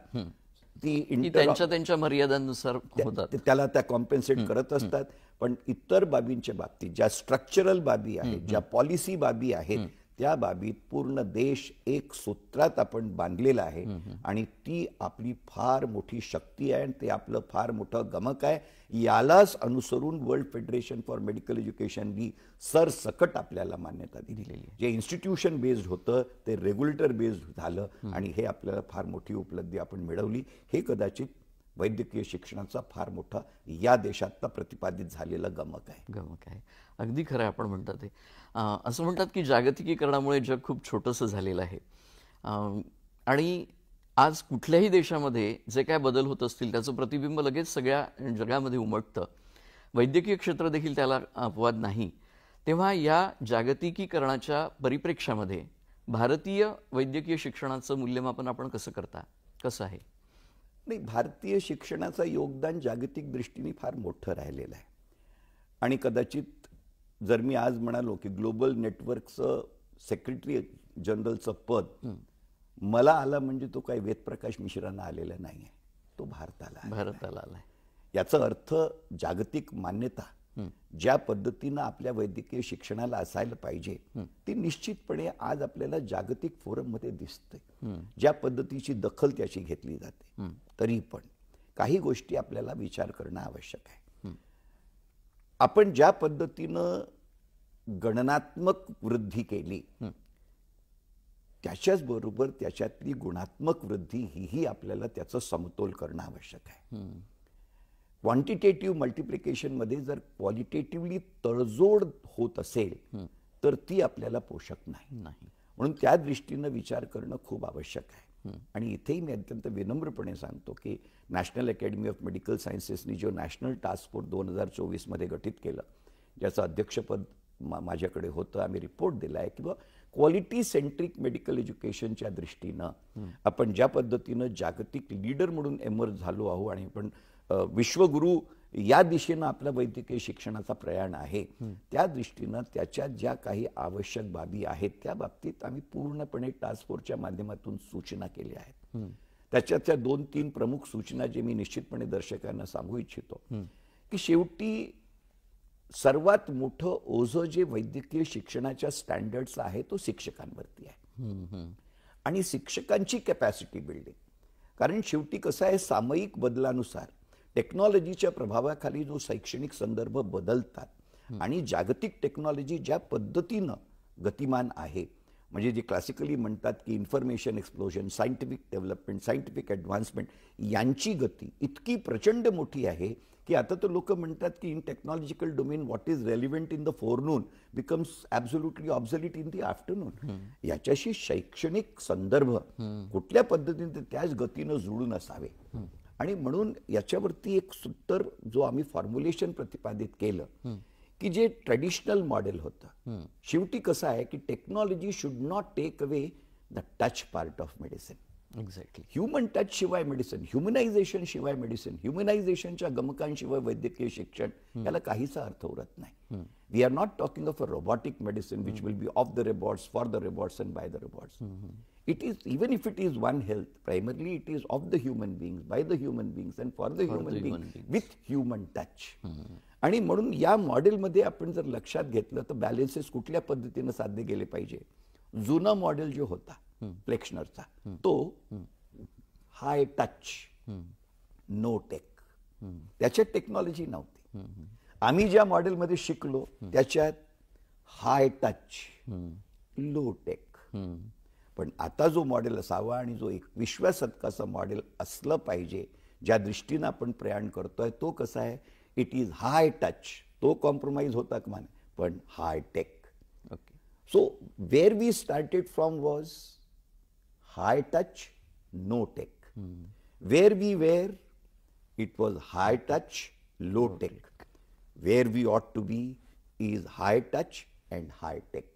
Speaker 2: ती
Speaker 1: त्यांच्या मर्यादांनुसार होतात,
Speaker 2: त्याला त्या कॉम्पेन्सेट करत असतात. पण इतर बाबींच्या बाबतीत ज्या स्ट्रक्चरल बाबी आहेत, ज्या पॉलिसी बाबी आहेत, त्या बाबीत पूर्ण देश एक सूत्रात आपण बांधलेला आहे आणि ती आपली फार मोठी शक्ती आहे आणि ते आपलं फार मोठं गमक आहे. यालाच अनुसरून वर्ल्ड फेडरेशन फॉर मेडिकल एज्युकेशननी सरसकट आपल्याला मान्यता दिलेली आहे. जे इन्स्टिट्यूशन बेस्ड होतं ते रेग्युलेटर बेस्ड झालं आणि हे आपल्याला फार मोठी उपलब्धी आपण मिळवली. हे कदाचित वैद्यकीय शिक्षणाचा फार मोठा या देशातला प्रतिपादित झालेला गमक आहे.
Speaker 1: अगदी खरं आहे आपण म्हणतात ते. असं म्हणतात की जागतिकीकरणामुळे जग खूप छोटंसं झालेलं आहे आणि आज कुठल्याही देशामध्ये जे काय बदल होत असतील त्याचं प्रतिबिंब लगेच सगळ्या जगामध्ये उमटतं. वैद्यकीय क्षेत्र देखील त्याला अपवाद नाही. तेव्हा या जागतिकीकरणाच्या परिप्रेक्ष्यामध्ये भारतीय वैद्यकीय शिक्षणाचं मूल्यमापन आपण कसं करता, कसं आहे?
Speaker 2: नाही, भारतीय शिक्षणाचं योगदान जागतिक दृष्टीने फार मोठं राहिलेलं आहे आणि कदाचित जर मी आज म्हणालो की ग्लोबल नेटवर्कचं सेक्रेटरी जनरलचं पद मला आलं म्हणजे तो काही वेदप्रकाश मिश्रांना आलेला नाही आहे, तो भारताला आलाय. याचा अर्थ जागतिक मान्यता ज्या पद्धतीनं आपल्या वैद्यकीय शिक्षणाला असायला पाहिजे ती निश्चितपणे आज आपल्याला जागतिक फोरममध्ये दिसते. ज्या पद्धतीची दखल त्याची घेतली जाते तरी पण काही गोष्टी आपल्याला विचार करणं आवश्यक आहे. आपण ज्या पद्धतीनं गणनात्मक वृद्धी केली त्याच्याच बरोबर त्याच्यातली गुणात्मक वृद्धी ही आपल्याला त्याचं समतोल करणं आवश्यक आहे. क्वांटिटेटिव्ह मल्टिप्लिकेशनमध्ये जर क्वालिटेटिव्हली तडजोड होत असेल तर ती आपल्याला पोषक नाही. म्हणून त्या दृष्टीनं विचार करणं खूप आवश्यक आहे. आणि इथेही मी अत्यंत विनम्रपणे सांगतो की नॅशनल अकॅडमी ऑफ मेडिकल सायन्सेसनी जो नॅशनल टास्क फोर्स 2024मध्ये गठीत केलं, ज्याचं अध्यक्षपद माझ्याकडे होतं, आम्ही रिपोर्ट दिला आहे की क्वालिटी सेंट्रिक मेडिकल एज्युकेशनच्या दृष्टीनं आपण ज्या पद्धतीनं जागतिक लीडर म्हणून एमर्ज झालो आहोत आणि आपण विश्वगुरू या दिशेनं आपल्या वैद्यकीय शिक्षणाचा प्रयाण आहे, त्या दृष्टीनं त्याच्यात ज्या काही आवश्यक बाबी आहेत त्या बाबतीत आम्ही पूर्णपणे टास्क फोर्सच्या माध्यमातून सूचना केल्या आहेत. त्याच्यातल्या 2-3 प्रमुख सूचना जे मी निश्चितपणे दर्शकांना सांगू इच्छितो की शेवटी सर्वात मोठं ओझं जे वैद्यकीय शिक्षणाच्या स्टँडर्ड्स आहे तो शिक्षकांवरती आहे आणि शिक्षकांची कॅपॅसिटी बिल्डिंग. कारण शेवटी कसं आहे, सामयिक बदलानुसार टेक्नॉलॉजीच्या प्रभावाखाली जो शैक्षणिक संदर्भ बदलतात आणि जागतिक टेक्नॉलॉजी ज्या पद्धतीनं गतिमान आहे, म्हणजे जे क्लासिकली म्हणतात की information explosion, scientific development, scientific advancement यांची गती इतकी प्रचंड मोठी आहे की आता तर लोक म्हणतात की in technological domain what is relevant in the forenoon becomes absolutely obsolete in the afternoon. याच्याशी शैक्षणिक संदर्भ कुठल्या पद्धतीने त्याच गतीनं जुळून असावे आणि म्हणून याच्यावरती एक सूत्र जो आम्ही फॉर्म्युलेशन प्रतिपादित केलं की जे ट्रेडिशनल मॉडेल होतं, शेवटी कसं आहे की technology should not take away the touch part of medicine.
Speaker 1: Exactly.
Speaker 2: Human touch शिवाय मेडिसिन, ह्युमनायझेशन शिवाय मेडिसिन, ह्युमनायझेशनच्या गमकांशिवाय वैद्यकीय शिक्षण याला काहीचा अर्थ उरत नाही. We are not talking of a robotic medicine which will be of the robots, for the robots and by the robots. It is, even if it is one health, primarily it is of the human beings, by the human beings and for the human beings with human touch. आणि म्हणून या मॉडेलमध्ये आपण जर लक्षात घेतलं तर balances कुठल्या पद्धतीने साध्य केले पाहिजे. जुना मॉडेल जो होता फ्लेक्शनरचा तो हाय टच नो टेक, त्याच्यात टेक्नॉलॉजी नव्हती. आम्ही ज्या मॉडेलमध्ये शिकलो त्याच्यात हाय टच लो टेक. पण आता जो मॉडेल असावा आणि जो 21व्या शतकाचा मॉडेल असलं पाहिजे ज्या दृष्टीनं आपण प्रयाण करतोय तो कसा आहे, इट इज हाय टच. तो कॉम्प्रोमाइज होता का माने, पण high tech.
Speaker 1: Okay.
Speaker 2: So where we started from was high touch no tech. Where we were it was high touch low tech. Where we ought to be is high touch and high tech.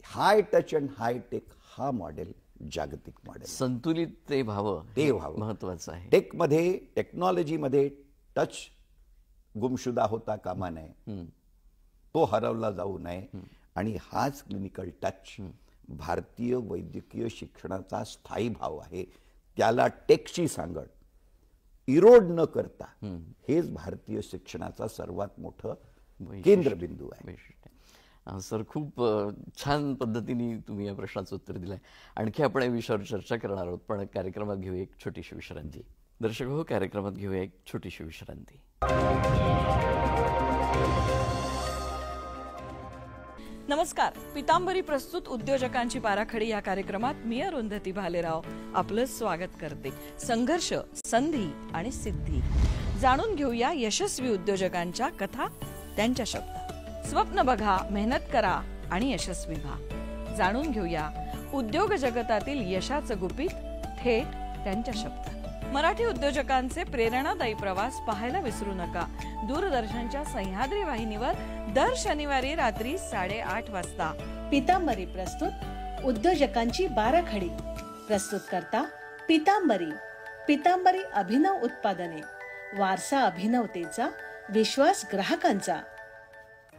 Speaker 2: High touch and high tech हा model जागतिक model.
Speaker 1: संतुलित ते व्हावं महत्वाचं आहे.
Speaker 2: टेकमध्ये, टेक्नॉलॉजीमध्ये touch गुमशुदा होता कामा नये, तो हरवला जाऊ नये. आणि हाच क्लिनिकल टच भारतीय वैद्यकीय शिक्षणाचा स्थायी भाव आहे. त्याला टेकची सांगड इरोड न करता हेच भारतीय शिक्षणाचा सर्वात मोठं केंद्रबिंदू आहे.
Speaker 1: सर, खूप छान पद्धतीने तुम्ही या प्रश्नाचं उत्तर दिलंय. आणखी आपण या विषयावर चर्चा करणार आहोत, पण कार्यक्रमात घेऊया एक छोटीशी विश्रांती. दर्शक हो, कार्यक्रमात घेऊया एक छोटीशी विश्रांती.
Speaker 11: नमस्कार. पितांबरी प्रस्तुत उद्योजकांची पाराखडी या कार्यक्रमात मी अरुंधती भालेराव आपलं स्वागत करते. संघर्ष, संधी आणि सिद्धी जाणून घेऊया यशस्वी उद्योजकांच्या कथा, त्यांच्या शब्दात. स्वप्न बघा, मेहनत करा आणि यशस्वी व्हा. जाणून घेऊया उद्योग जगतातील यशाचं गुपित थेट त्यांच्या शब्दात. मराठी उद्योजकांचे प्रेरणादायी प्रवास पाहायला विसरू नका. दूरदर्शनच्या सह्याद्री वाहिनीवर दर शनिवारी रात्री 8:30 वाजता.
Speaker 9: पितांबरी प्रस्तुत उद्योजकांची बाराखडी. प्रस्तुत करता पितांबरी. पितांबरी अभिनव उत्पादने, वारसा अभिनवतेचा, विश्वास ग्राहकांचा.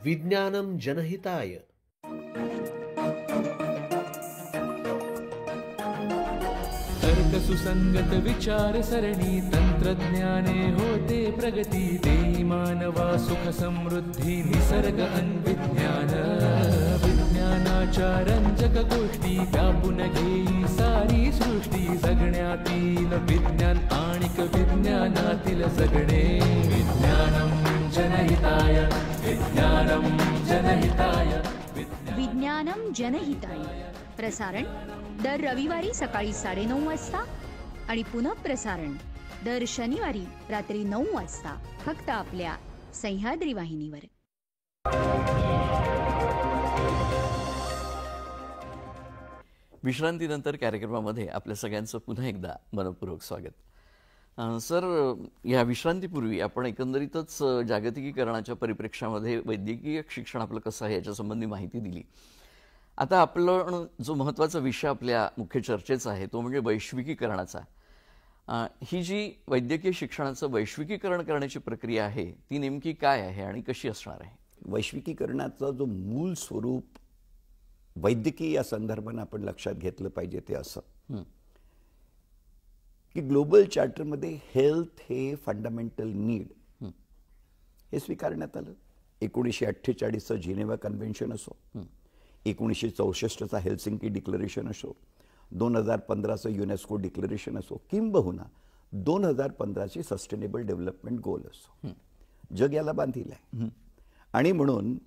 Speaker 8: विज्ञानम जनहिताय.
Speaker 3: तर्क सुसंगत विचार सरणी, तंत्रज्ञाने होते प्रगती. देई मानवा सुख समृद्धी, निसर्ग अन्विज्ञान. विज्ञानाच्या रंजक गोष्टी व्यापून घेई सारी सृष्टी. जगण्यातील विज्ञान आणिक विज्ञानातील जगणे. विज्ञानम जनहिताय, विज्ञानम जनहिताय.
Speaker 5: विज्ञानम जनहिताय. प्रसारण दर रविवारी सकाळी 9:30 वाजता आणि पुनःप्रसारण दर शनिवारी रात्री 9 वाजता फक्त आपल्या सह्याद्री वाहिनीवर.
Speaker 1: विश्रांतीनंतर कार्यक्रमामध्ये आपल्या सगळ्यांचं पुन्हा एकदा मनपूर्वक स्वागत. सर, या विश्रांतीपूर्वी आपण एकंदरीतच जागतिकीकरणाच्या परिप्रेक्ष्यामध्ये वैद्यकीय शिक्षण आपलं कसं आहे याच्यासंबंधी माहिती दिली. आता आपलं जो महत्त्वाचा विषय आपल्या मुख्य चर्चेचा आहे तो म्हणजे वैश्विकीकरणाचा. ही जी वैद्यकीय शिक्षणाचं वैश्विकीकरण करण्याची प्रक्रिया आहे ती नेमकी काय आहे आणि कशी असणार आहे?
Speaker 2: वैश्विकीकरणाचं जो मूळ स्वरूप वैद्यकीय या संदर्भाने आपण लक्षात घेतलं पाहिजे ते असं की ग्लोबल चार्टरमध्ये हेल्थ हे फंडामेंटल नीड हे स्वीकारण्यात आलं. 1948चं जिनेव्हा कन्व्हेन्शन असो, 1964चा हेल्सिंकी डिक्लरेशन असो, 2015चं युनेस्को डिक्लरेशन असो, किंबहुना 2015चे सस्टेनेबल डेव्हलपमेंट गोल असो, जग याला बांधील आहे. आणि म्हणून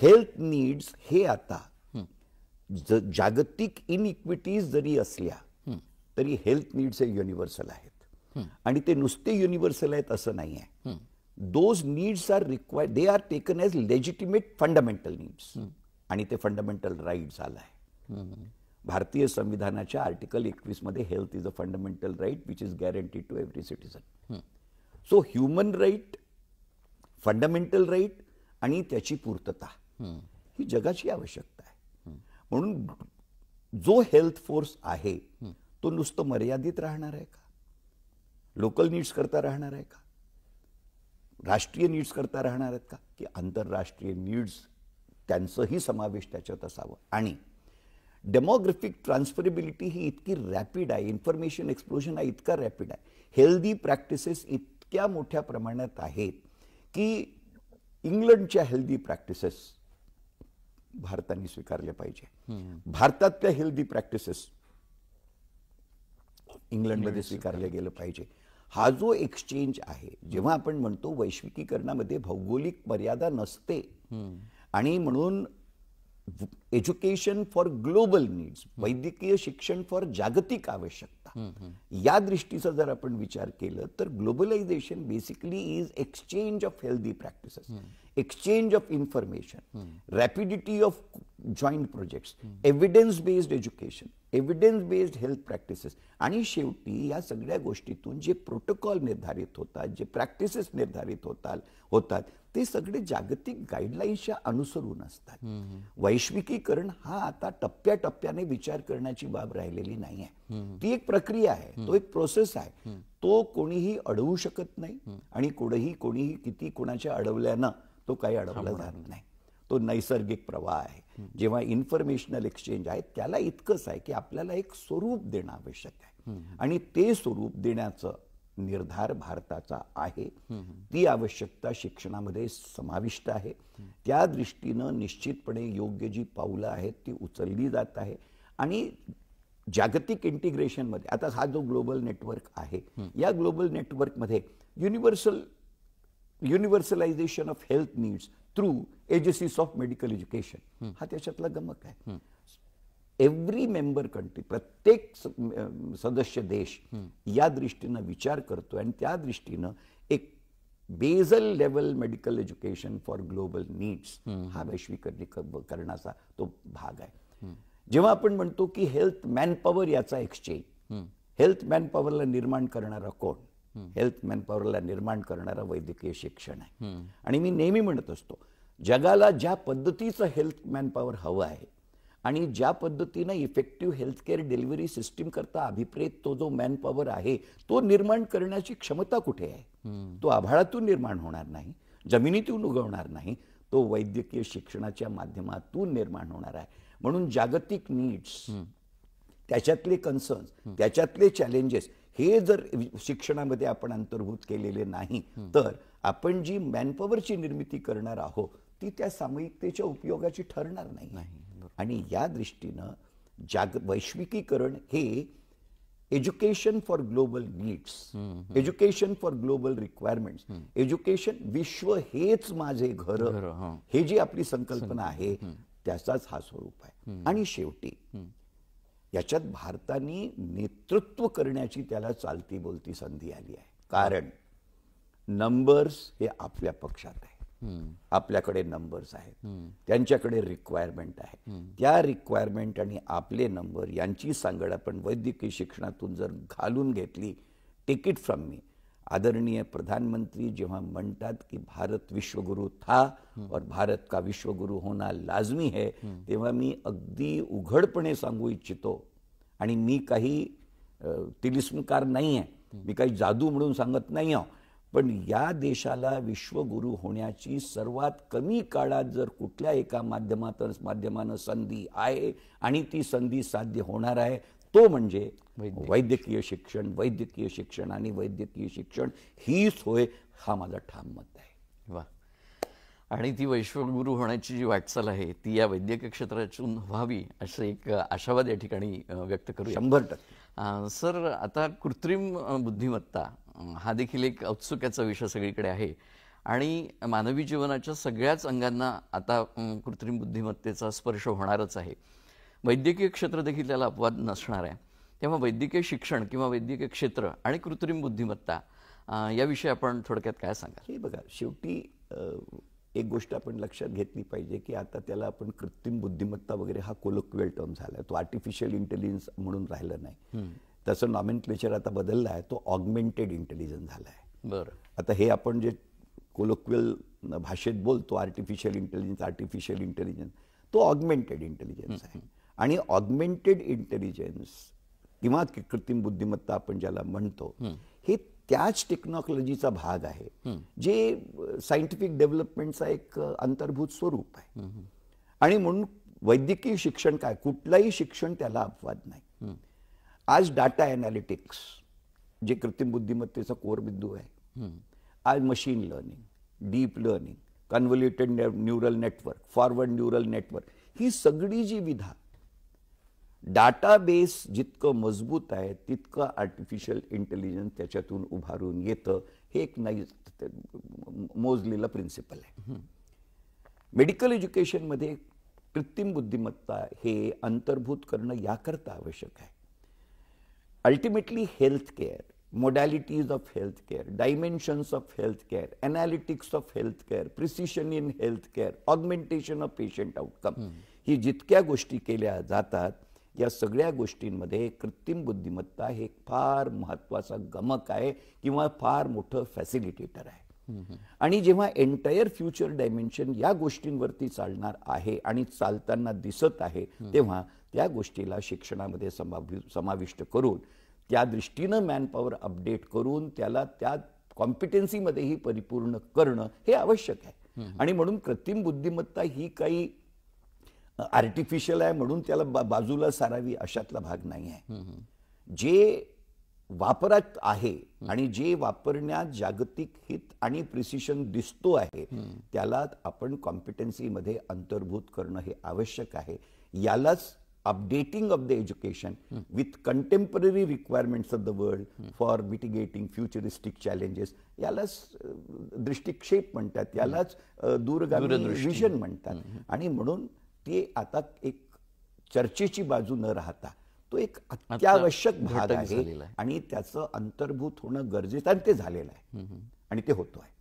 Speaker 2: हेल्थ नीड्स हे आता जागतिक इनइक्विटीज जरी असल्या तरी हेल्थ नीड्स हे युनिव्हर्सल आहेत. आणि ते नुसते युनिव्हर्सल आहेत असं नाही आहे. Those needs are required, they are taken as legitimate fundamental needs आणि ते फंडामेंटल राईट्स आला आहे. भारतीय संविधानाच्या आर्टिकल 21 मध्ये health is a fundamental right which is guaranteed to every citizen. So human right, fundamental right आणि त्याची पूर्तता ही जगाची आवश्यकता आहे. म्हणून जो हेल्थ फोर्स आहे तो नुसतं मर्यादित राहणार आहे का? लोकल नीड्स करता राहणार आहे का? राष्ट्रीय नीड्स करता राहणार आहेत का? की आंतरराष्ट्रीय नीड्स त्यांचंही समावेश त्याच्यात असावं? आणि डेमोग्राफिक ट्रान्सफरेबिलिटी ही इतकी रॅपिड आहे, इन्फॉर्मेशन एक्सप्लोजन हा इतका रॅपिड आहे, हेल्दी प्रॅक्टिसेस इतक्या मोठ्या प्रमाणात आहेत की इंग्लंडच्या हेल्दी प्रॅक्टिसेस भारताने स्वीकारल्या पाहिजे, भारतातल्या हेल्दी प्रॅक्टिसेस इंग्लंडमध्ये स्वीकारल्या गेलं पाहिजे. हा जो एक्सचेंज आहे, जेव्हा आपण म्हणतो वैश्विकीकरणामध्ये भौगोलिक मर्यादा नसते आणि म्हणून एज्युकेशन फॉर ग्लोबल नीड्स, वैद्यकीय शिक्षण फॉर जागतिक आवश्यकता, या दृष्टीचा जर आपण विचार केलं तर globalisation basically is exchange of healthy practices, exchange of information, rapidity of joint projects, evidence based education, evidence based health practices, आणि शेवटी या सगळ्या गोष्टीतून जे प्रोटोकॉल निर्धारित होतात, जे प्रॅक्टिसेस निर्धारित होतात ते सगळे जागतिक गाईडलाईन्सच्या अनुसरून असतात. वैश्विकीकरण हा आता टप्प्याटप्प्याने विचार करण्याची बाब राहिलेली नाही आहे, ती एक प्रक्रिया आहे, तो एक प्रोसेस आहे, तो कोणीही अडवू शकत नाही आणि कोणीही किती कोणाच्या अडवल्यानं तो काही अडवला जात नाही. तो नैसर्गिक प्रवाह आहे. जेव्हा इन्फॉर्मेशनल एक्सचेंज आहे त्याला इतकंच आहे की आपल्याला एक स्वरूप देणं आवश्यक आहे आणि ते स्वरूप देण्याचं निर्धार भारताचा आहे. ती आवश्यकता शिक्षणामध्ये समाविष्ट आहे. त्या दृष्टीनं निश्चितपणे योग्य जी पावलं आहेत ती उचलली जात आहे आणि जागतिक इंटिग्रेशनमध्ये आता हा जो ग्लोबल नेटवर्क आहे, या ग्लोबल नेटवर्कमध्ये universalisation of health needs through agencies of medical education हा त्याच्यातला गमक आहे. एव्हरी मेंबर कंट्री, प्रत्येक सदस्य देश या दृष्टीनं विचार करतो आणि त्या दृष्टीनं एक basal level medical education for global needs हा वैश्विकीकरणाचा तो भाग आहे. जेव्हा आपण म्हणतो की हेल्थ मॅनपॉवर याचा एक्सचेंज, हेल्थ मॅनपॉवरला निर्माण करणारा कोण? हेल्थ मॅनपॉवरला निर्माण करणारा वैद्यकीय शिक्षण आहे. आणि मी नेहमी म्हणत असतो जगाला ज्या पद्धतीचं हेल्थ मॅनपॉवर हवं आहे आणि ज्या पद्धतीनं इफेक्टिव्ह हेल्थकेअर डिलिव्हरी सिस्टीम करता अभिप्रेत तो जो मॅनपॉवर आहे तो निर्माण करण्याची क्षमता कुठे आहे? तो आभाळातून निर्माण होणार नाही, जमिनीतून उगवणार नाही, तो वैद्यकीय शिक्षणाच्या माध्यमातून निर्माण होणार आहे. म्हणून जागतिक नीड्स, त्याच्यातले कन्सर्न्स, त्याच्यातले चॅलेंजेस हे जर शिक्षणामध्ये आपण अंतर्भूत केलेले नाही तर आपण जी मॅनपॉवरची निर्मिती करणार आहोत ती त्या सामूहिकतेच्या उपयोगाची ठरणार नाही. आणि या दृष्टीनं वैश्विकीकरण हे education for global needs, education for global requirements, education विश्व हेच माझे घर, हे जी आपली संकल्पना आहे त्याचाच हा स्वरूप आहे. आणि शेवटी याच्यात भारताने नेतृत्व करण्याची त्याला चालती बोलती संधी आली आहे. कारण नंबर्स हे आपल्या पक्षात आहे, आपल्याकडे नंबर्स आहेत, त्यांच्याकडे रिक्वायरमेंट आहे. त्या रिक्वायरमेंट आणि आपले नंबर यांची सांगड आपण वैद्यकीय शिक्षणातून जर घालून घेतली, टेक इट फ्रॉम मी, आदरणीय प्रधानमंत्री जेव्हा म्हणतात की भारत विश्वगुरु था और भारत का विश्वगुरु होना लाजमी है, तेव्हा मी अगदी उघडपणे सांगू इच्छितो आणि मी काही तिलिस्मकार नाही आहे, मी काही जादू म्हणून सांगत नाही आहो, पण या देशाला विश्वगुरु होण्याची सर्वात कमी काळात जर कुठल्या एका माध्यमानं संधी आहे आणि ती संधी साध्य होणार आहे तो म्हणजे वैद्यकीय शिक्षण, वैद्यकीय शिक्षण आणि वैद्यकीय शिक्षण हीच होय, हा माझा ठाम मत आहे.
Speaker 1: वा. आणि ती वैश्वगुरु होण्याची जी वाटचाल आहे ती या वैद्यकीय क्षेत्रातून व्हावी असं एक आशावाद या ठिकाणी व्यक्त करू.
Speaker 2: 100%.
Speaker 1: सर, आता कृत्रिम बुद्धिमत्ता हा देखील एक औत्सुक्याचा विषय सगळीकडे आहे आणि मानवी जीवनाच्या सगळ्याच अंगांना आता कृत्रिम बुद्धिमत्तेचा स्पर्श होणारच आहे. वैद्यकीय क्षेत्र देखील त्याला अपवाद नसणार आहे. तेव्हा वैद्यकीय शिक्षण किंवा वैद्यकीय क्षेत्र आणि कृत्रिम बुद्धिमत्ता याविषयी आपण थोडक्यात काय सांगाल?
Speaker 2: हे बघा, शेवटी एक गोष्ट आपण लक्षात घेतली पाहिजे की आता त्याला आपण कृत्रिम बुद्धिमत्ता वगैरे हा कोलोक्युअल टर्म झाला, तो आर्टिफिशियल इंटेलिजन्स म्हणून राहिलं नाही. त्याचं नॉमेनक्लेचर आता बदललं आहे, तो ऑगमेंटेड इंटेलिजन्स झाला आहे.
Speaker 1: बरं.
Speaker 2: आता हे आपण जे कोलोक्युअल भाषेत बोलतो आर्टिफिशियल इंटेलिजन्स, तो ऑगमेंटेड इंटेलिजन्स आहे. आणि ऑगमेंटेड इंटेलिजन्स किंवा कृत्रिम बुद्धिमत्ता आपण ज्याला म्हणतो, हे त्याच टेक्नॉलॉजीचा भाग आहे जे सायंटिफिक डेव्हलपमेंटचा एक अंतर्भूत स्वरूप आहे. आणि म्हणून वैद्यकीय शिक्षण काय, कुठलाही शिक्षण त्याला अपवाद नाही. आज डाटा ॲनालिटिक्स जे कृत्रिम बुद्धिमत्तेचा कोर बिंदू आहे, आज machine learning, deep learning, convoluted neural network, forward neural network, ही सगळी जी विधा, डाटाबेस जितकं मजबूत आहे तितकं आर्टिफिशियल इंटेलिजन्स त्याच्यातून उभारून येतं. हे एक मोजलेलं प्रिन्सिपल आहे. मेडिकल एज्युकेशनमध्ये कृत्रिम बुद्धिमत्ता हे अंतर्भूत करणं याकरता आवश्यक आहे. Ultimately health care, modalities of healthcare, dimensions of healthcare, analytics of healthcare, precision in healthcare, augmentation of patient outcome, ही जितक्या गोष्टी केल्या जातात या सगळ्या गोष्टींमध्ये कृत्रिम बुद्धिमत्ता हे फार महत्त्वाचा गमक आहे किंवा फार मोठं फॅसिलिटेटर आहे. आणि जेव्हा एंटायर फ्युचर डायमेन्शन या गोष्टींवरती चालणार आहे आणि चालताना दिसत आहे, तेव्हा त्या गोष्टीला शिक्षणामध्ये समाविष्ट करून त्या दृष्टीनं मॅनपॉवर अपडेट करून त्याला त्या कॉम्पिटन्सीमध्येही परिपूर्ण करणं हे आवश्यक आहे. आणि म्हणून कृत्रिम बुद्धिमत्ता ही काही आर्टिफिशियल आहे म्हणून त्याला बाजूला सारावी अशातला भाग नाही आहे. जे वापरात आहे आणि जे वापरण्यात जागतिक हित आणि प्रिसिशन दिसतो आहे त्याला आपण कॉम्पिटन्सीमध्ये अंतर्भूत करणं हे आवश्यक आहे. यालाच updating of the education with contemporary requirements of the world for mitigating futuristic challenges, यालाच दृष्टिक्षेप म्हणतात, यालाच दूरगामी विजन म्हणतात. आणि म्हणून ते आता एक चर्चेची बाजू न राहता तो एक अत्यावश्यक भाग आहे आणि त्याचं अंतर्भूत होणं गरजेचं आणि ते झालेलं आहे आणि ते होतो आहे.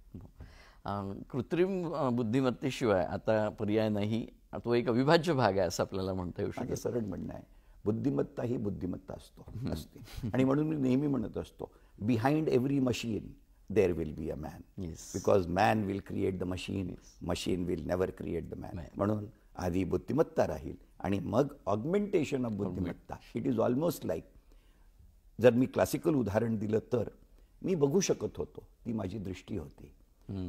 Speaker 1: कृत्रिम बुद्धिमत्तेशिवाय आता पर्याय नाही, तो एक अविभाज्य भाग आहे असं आपल्याला म्हणता येऊ शकतं.
Speaker 2: सरळ म्हणणं आहे, बुद्धिमत्ता ही बुद्धिमत्ता असते. आणि म्हणून मी नेहमी म्हणत असतो, behind every machine there will be a man, because man will create the machine, machine will never create the man. म्हणून आधी बुद्धिमत्ता राहील आणि मग ऑगमेंटेशन ऑफ बुद्धिमत्ता. इट इज ऑलमोस्ट लाईक, जर मी क्लासिकल उदाहरण दिलं तर मी बघू शकत होतो, ती माझी दृष्टी होती,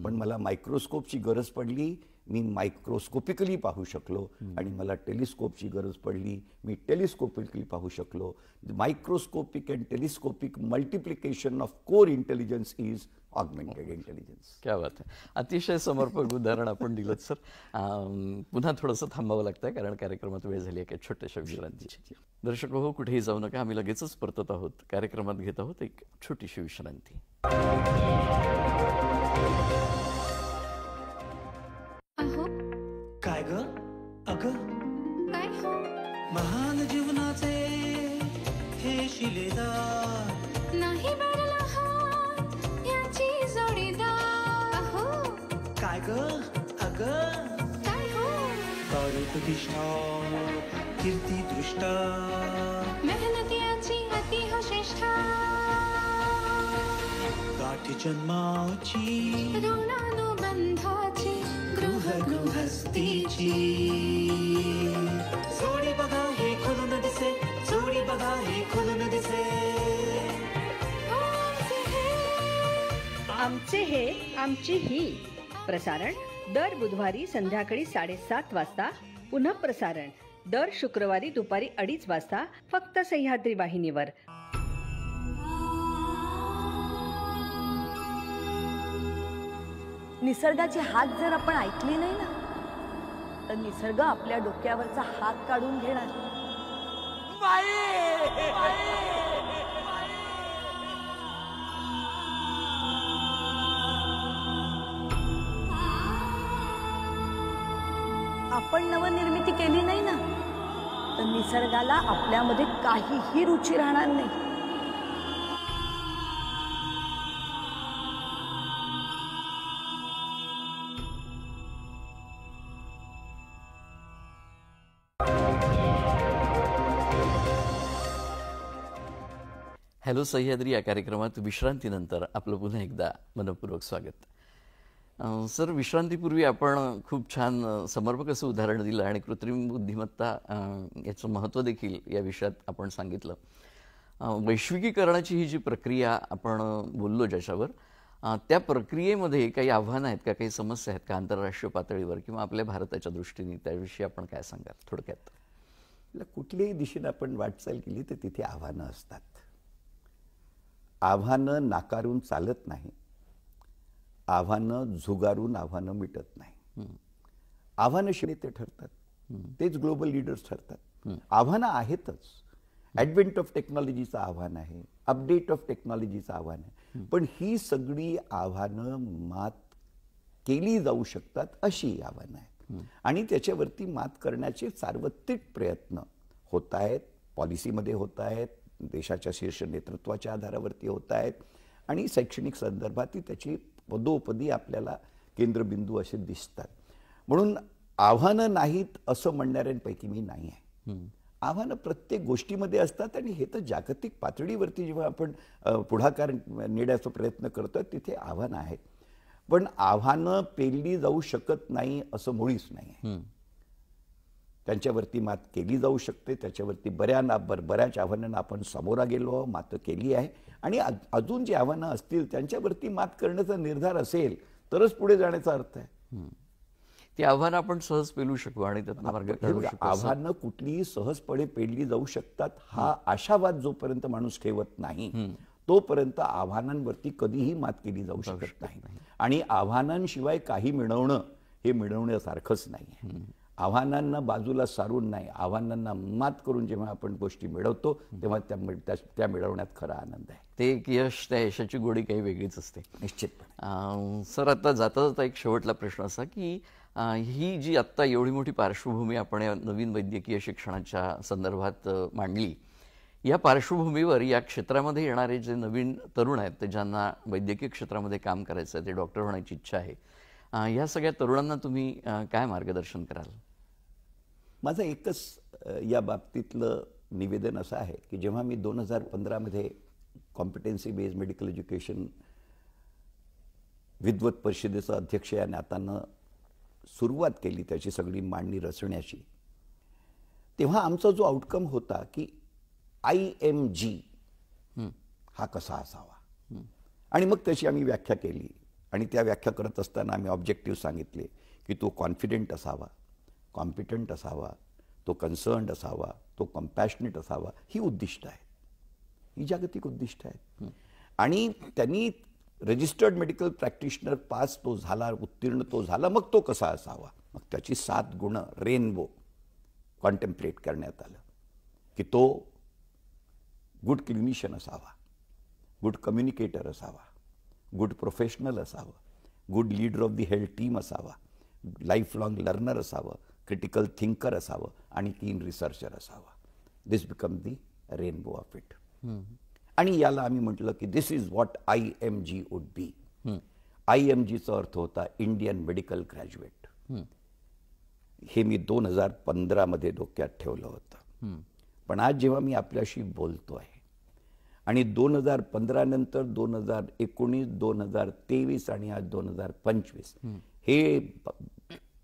Speaker 2: पण मला मायक्रोस्कोपची गरज पडली, मी मायक्रोस्कोपिकली पाहू शकलो. आणि मला टेलिस्कोपची गरज पडली, मी टेलिस्कोपिकली पाहू शकलो. Microscopic and telescopic multiplication of core intelligence is augmented intelligence.
Speaker 1: क्या बात आहे. अतिशय समर्पक उदाहरण आपण दिलं सर. पुन्हा थोडंसं थांबावं लागतं कारण कार्यक्रमात वेळ झाली आहे छोट्याशा विश्रांतीची. दर्शक हो, कुठेही जाऊ नका, आम्ही लगेचच परतत आहोत. कार्यक्रमात घेत आहोत एक छोटीशी विश्रांती.
Speaker 8: काय ग अगं
Speaker 6: काय हो
Speaker 8: महान जीवनाचे हे शिलेदार
Speaker 6: नाही बरला हात याची जोडीदार. अहो
Speaker 8: काय ग अगं
Speaker 6: काय हो
Speaker 8: कार्य प्रतिष्ठा कीर्ती दृष्टा
Speaker 6: मेहनती याची अति हो श्रेष्ठा.
Speaker 8: गाठी जन्माची
Speaker 6: ऋणानुबंधाची
Speaker 8: गृहस्थीची जोडी बघा हे खुलून दिसे, जोडी बघा हे खुलून दिसे.
Speaker 9: आमचे हे आमची ही प्रसारण दर बुधवारी संध्याकाळी 7:30 वाजता, पुन्हा प्रसारण दर शुक्रवारी दुपारी 2:30 वाजता फक्त सह्याद्री वाहिनीवर.
Speaker 5: निसर्गाची हात जर आपण ऐकली नाही ना, तर निसर्ग आपल्या डोक्यावरचा हात काढून घेणार. आपण नवनिर्मिती केली नाही ना, तर निसर्गाला आपल्यामध्ये काहीही रुची राहणार नाही.
Speaker 1: हॅलो सह्याद्री या कार्यक्रमात विश्रांतीनंतर आपलं पुन्हा एकदा मनपूर्वक स्वागत. सर, विश्रांतीपूर्वी आपण खूप छान समर्पक असं उदाहरण दिलं आणि कृत्रिम बुद्धिमत्ता याचं महत्त्व देखील या विषयात आपण सांगितलं. वैश्विकीकरणाची ही जी प्रक्रिया आपण बोललो ज्याच्यावर, त्या प्रक्रियेमध्ये काही आव्हानं आहेत का, काही समस्या आहेत का आंतरराष्ट्रीय पातळीवर किंवा आपल्या भारताच्या दृष्टीने? त्याविषयी आपण काय सांगाल थोडक्यात?
Speaker 2: कुठल्याही दिशेने आपण वाटचाल केली तर तिथे आव्हानं असतात. आव्हानं नाकारून चालत नाही, आव्हानं झुगारून आव्हानं मिटत नाही. आव्हानं ते ठरतात, तेच ग्लोबल लीडर्स ठरतात. आव्हानं आहेतच. ॲडव्हेंट ऑफ टेक्नॉलॉजीचं आव्हान आहे, अपडेट ऑफ टेक्नॉलॉजीचं आव्हान आहे, पण ही सगळी आव्हानं मात केली जाऊ शकतात अशी आव्हानं आहेत. आणि त्याच्यावरती मात करण्याचे सार्वत्रिक प्रयत्न होत आहेत, पॉलिसीमध्ये होत आहेत, देशाच्या शीर्ष नेतृत्वाच्या आधारावरती होत आहेत, आणि शैक्षणिक संदर्भातही त्याची पदोपदी आपल्याला केंद्रबिंदू असे दिसतात. म्हणून आव्हानं नाहीत असं म्हणणाऱ्यांपैकी मी नाही आहे. आव्हानं प्रत्येक गोष्टीमध्ये असतात, आणि हे तर जागतिक पातळीवरती जेव्हा आपण पुढाकार नेण्याचा प्रयत्न करतो तिथे आव्हानं आहेत. पण आव्हानं पेलली जाऊ शकत नाही असं मुळीच नाही. त्यांच्यावरती मात केली जाऊ शकते. त्याच्यावरती बऱ्याच आव्हानांना आपण सामोरा गेलो, मात केली आहे, आणि अजून जी आव्हानं असतील त्यांच्यावरती मात करण्याचा निर्धार असेल तरच पुढे जाण्याचा अर्थ आहे.
Speaker 1: ती आव्हानं आपण सहज पेलू शकू आणि त्यातून मार्ग काढू शकू.
Speaker 2: आव्हानं कुठलीही सहजपणे पेलली जाऊ शकतात हा आशावाद जोपर्यंत माणूस ठेवत नाही तोपर्यंत आव्हानांवरती कधीही मात केली जाऊ शकत नाही. आणि आव्हानांशिवाय काही मिळवणं हे मिळवण्यासारखंच नाही. आव्हानांना बाजूला सारून नाही, आव्हानांना मात करून जेव्हा आपण गोष्टी मिळवतो तेव्हा त्या मिळवण्यात खरा आनंद आहे.
Speaker 1: ते एक यश, त्या यशाची गोडी काही वेगळीच असते
Speaker 2: निश्चितपणे.
Speaker 1: सर, आता जाता जाता एक शेवटला प्रश्न असा की ही जी आत्ता एवढी मोठी पार्श्वभूमी आपण या नवीन वैद्यकीय शिक्षणाच्या संदर्भात मांडली, या पार्श्वभूमीवर या क्षेत्रामध्ये येणारे जे नवीन तरुण आहेत, ते ज्यांना वैद्यकीय क्षेत्रामध्ये काम करायचं आहे, ते डॉक्टर होण्याची इच्छा आहे, ह्या सगळ्या तरुणांना तुम्ही काय मार्गदर्शन कराल?
Speaker 2: माझं एकच या बाबतीतलं निवेदन असं आहे की जेव्हा मी 2015 कॉम्पिटन्सी बेस्ड मेडिकल एज्युकेशन विद्वत परिषदेचं अध्यक्ष या नात्यानं सुरुवात केली, त्याची सगळी मांडणी रचण्याची, तेव्हा आमचा जो आउटकम होता की IMG हा कसा असावा, आणि मग त्याची आम्ही व्याख्या केली. आणि त्या व्याख्या करत असताना आम्ही ऑब्जेक्टिव्ह सांगितले की तो कॉन्फिडेंट असावा, कॉम्पिटंट असावा, तो कन्सर्न्ड असावा, तो कम्पॅशनेट असावा. ही उद्दिष्ट आहेत, ही जागतिक उद्दिष्ट आहेत. आणि त्यांनी रजिस्टर्ड मेडिकल प्रॅक्टिशनर पास तो झाला, उत्तीर्ण तो झाला, मग तो कसा असावा, मग त्याची 7 गुण रेनबो कॉन्टेम्प्लेट करण्यात आलं की तो गुड क्लिनिशियन असावा, गुड कम्युनिकेटर असावा, गुड प्रोफेशनल असावं, good leader of the health team असावा, लाईफ लॉंग लर्नर असावं, क्रिटिकल थिंकर असावं, आणि कीन रिसर्चर असावा. This become the rainbow of it. आणि याला आम्ही म्हटलं की this is what IMG would be. IMGचा अर्थ होता इंडियन मेडिकल ग्रॅज्युएट. हे मी 2015 डोक्यात ठेवलं होतं. पण आज जेव्हा मी आपल्याशी बोलतो आहे आणि 2015 नंतर 2019, 2023 आणि आज 2025 हे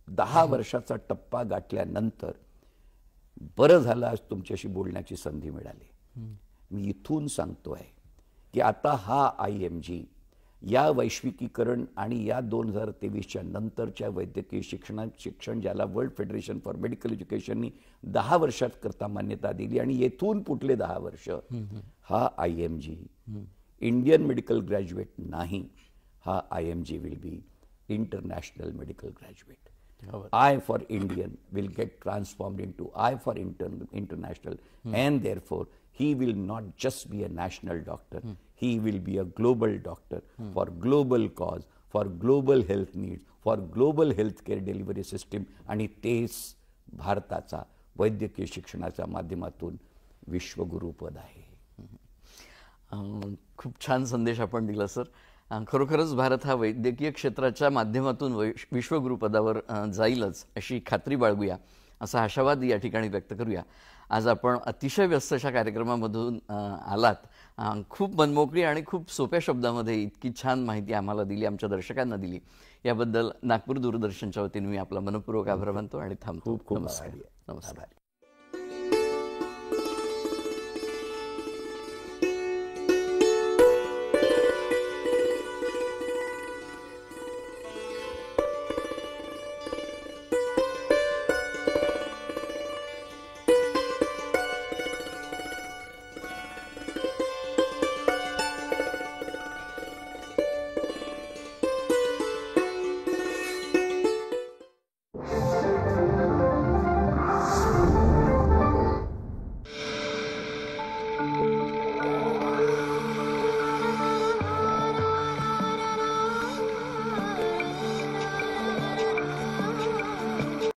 Speaker 2: 10 वर्षाचा टप्पा गाठल्यानंतर बरं झालं आज तुमच्याशी बोलण्याची संधी मिळाली. मी इथून सांगतोय की आता हा IMG या वैश्विकीकरण आणि या 2023च्या नंतरच्या वैद्यकीय शिक्षण ज्याला वर्ल्ड फेडरेशन फॉर मेडिकल एज्युकेशननी 10 वर्षात करता मान्यता दिली, आणि येथून पुढले 10 वर्ष हा IMG इंडियन मेडिकल ग्रॅज्युएट नाही, हा IMG will be international medical graduate. I for Indian will get transformed into I for international, and therefore he will not just be a national doctor, he will be a global doctor for global cause, for global health needs, for global healthcare delivery system. आणि तेच भारताचा वैद्यकीय शिक्षणाच्या माध्यमातून विश्वगुरुपद आहे.
Speaker 1: खूप छान संदेश आपण दिला सर. खरोखरच भारत हा वैद्यकीय क्षेत्राच्या माध्यमातून विश्वगुरुपदावर जाईलच अशी खात्री बाळगूया, असा आशावाद या ठिकाणी व्यक्त करूया. आज आपण अतिशय व्यस्त अशा कार्यक्रमामधून आलात, खूप मनमोकळी आणि खूप सोप्या शब्दामध्ये इतकी छान माहिती आम्हाला दिली, आमच्या दर्शकांना दिली, याबद्दल नागपूर दूरदर्शनच्या वतीने मी आपला मनपूर्वक आभार मानतो आणि थांबतो.
Speaker 2: खूप खूप
Speaker 1: नमस्कार.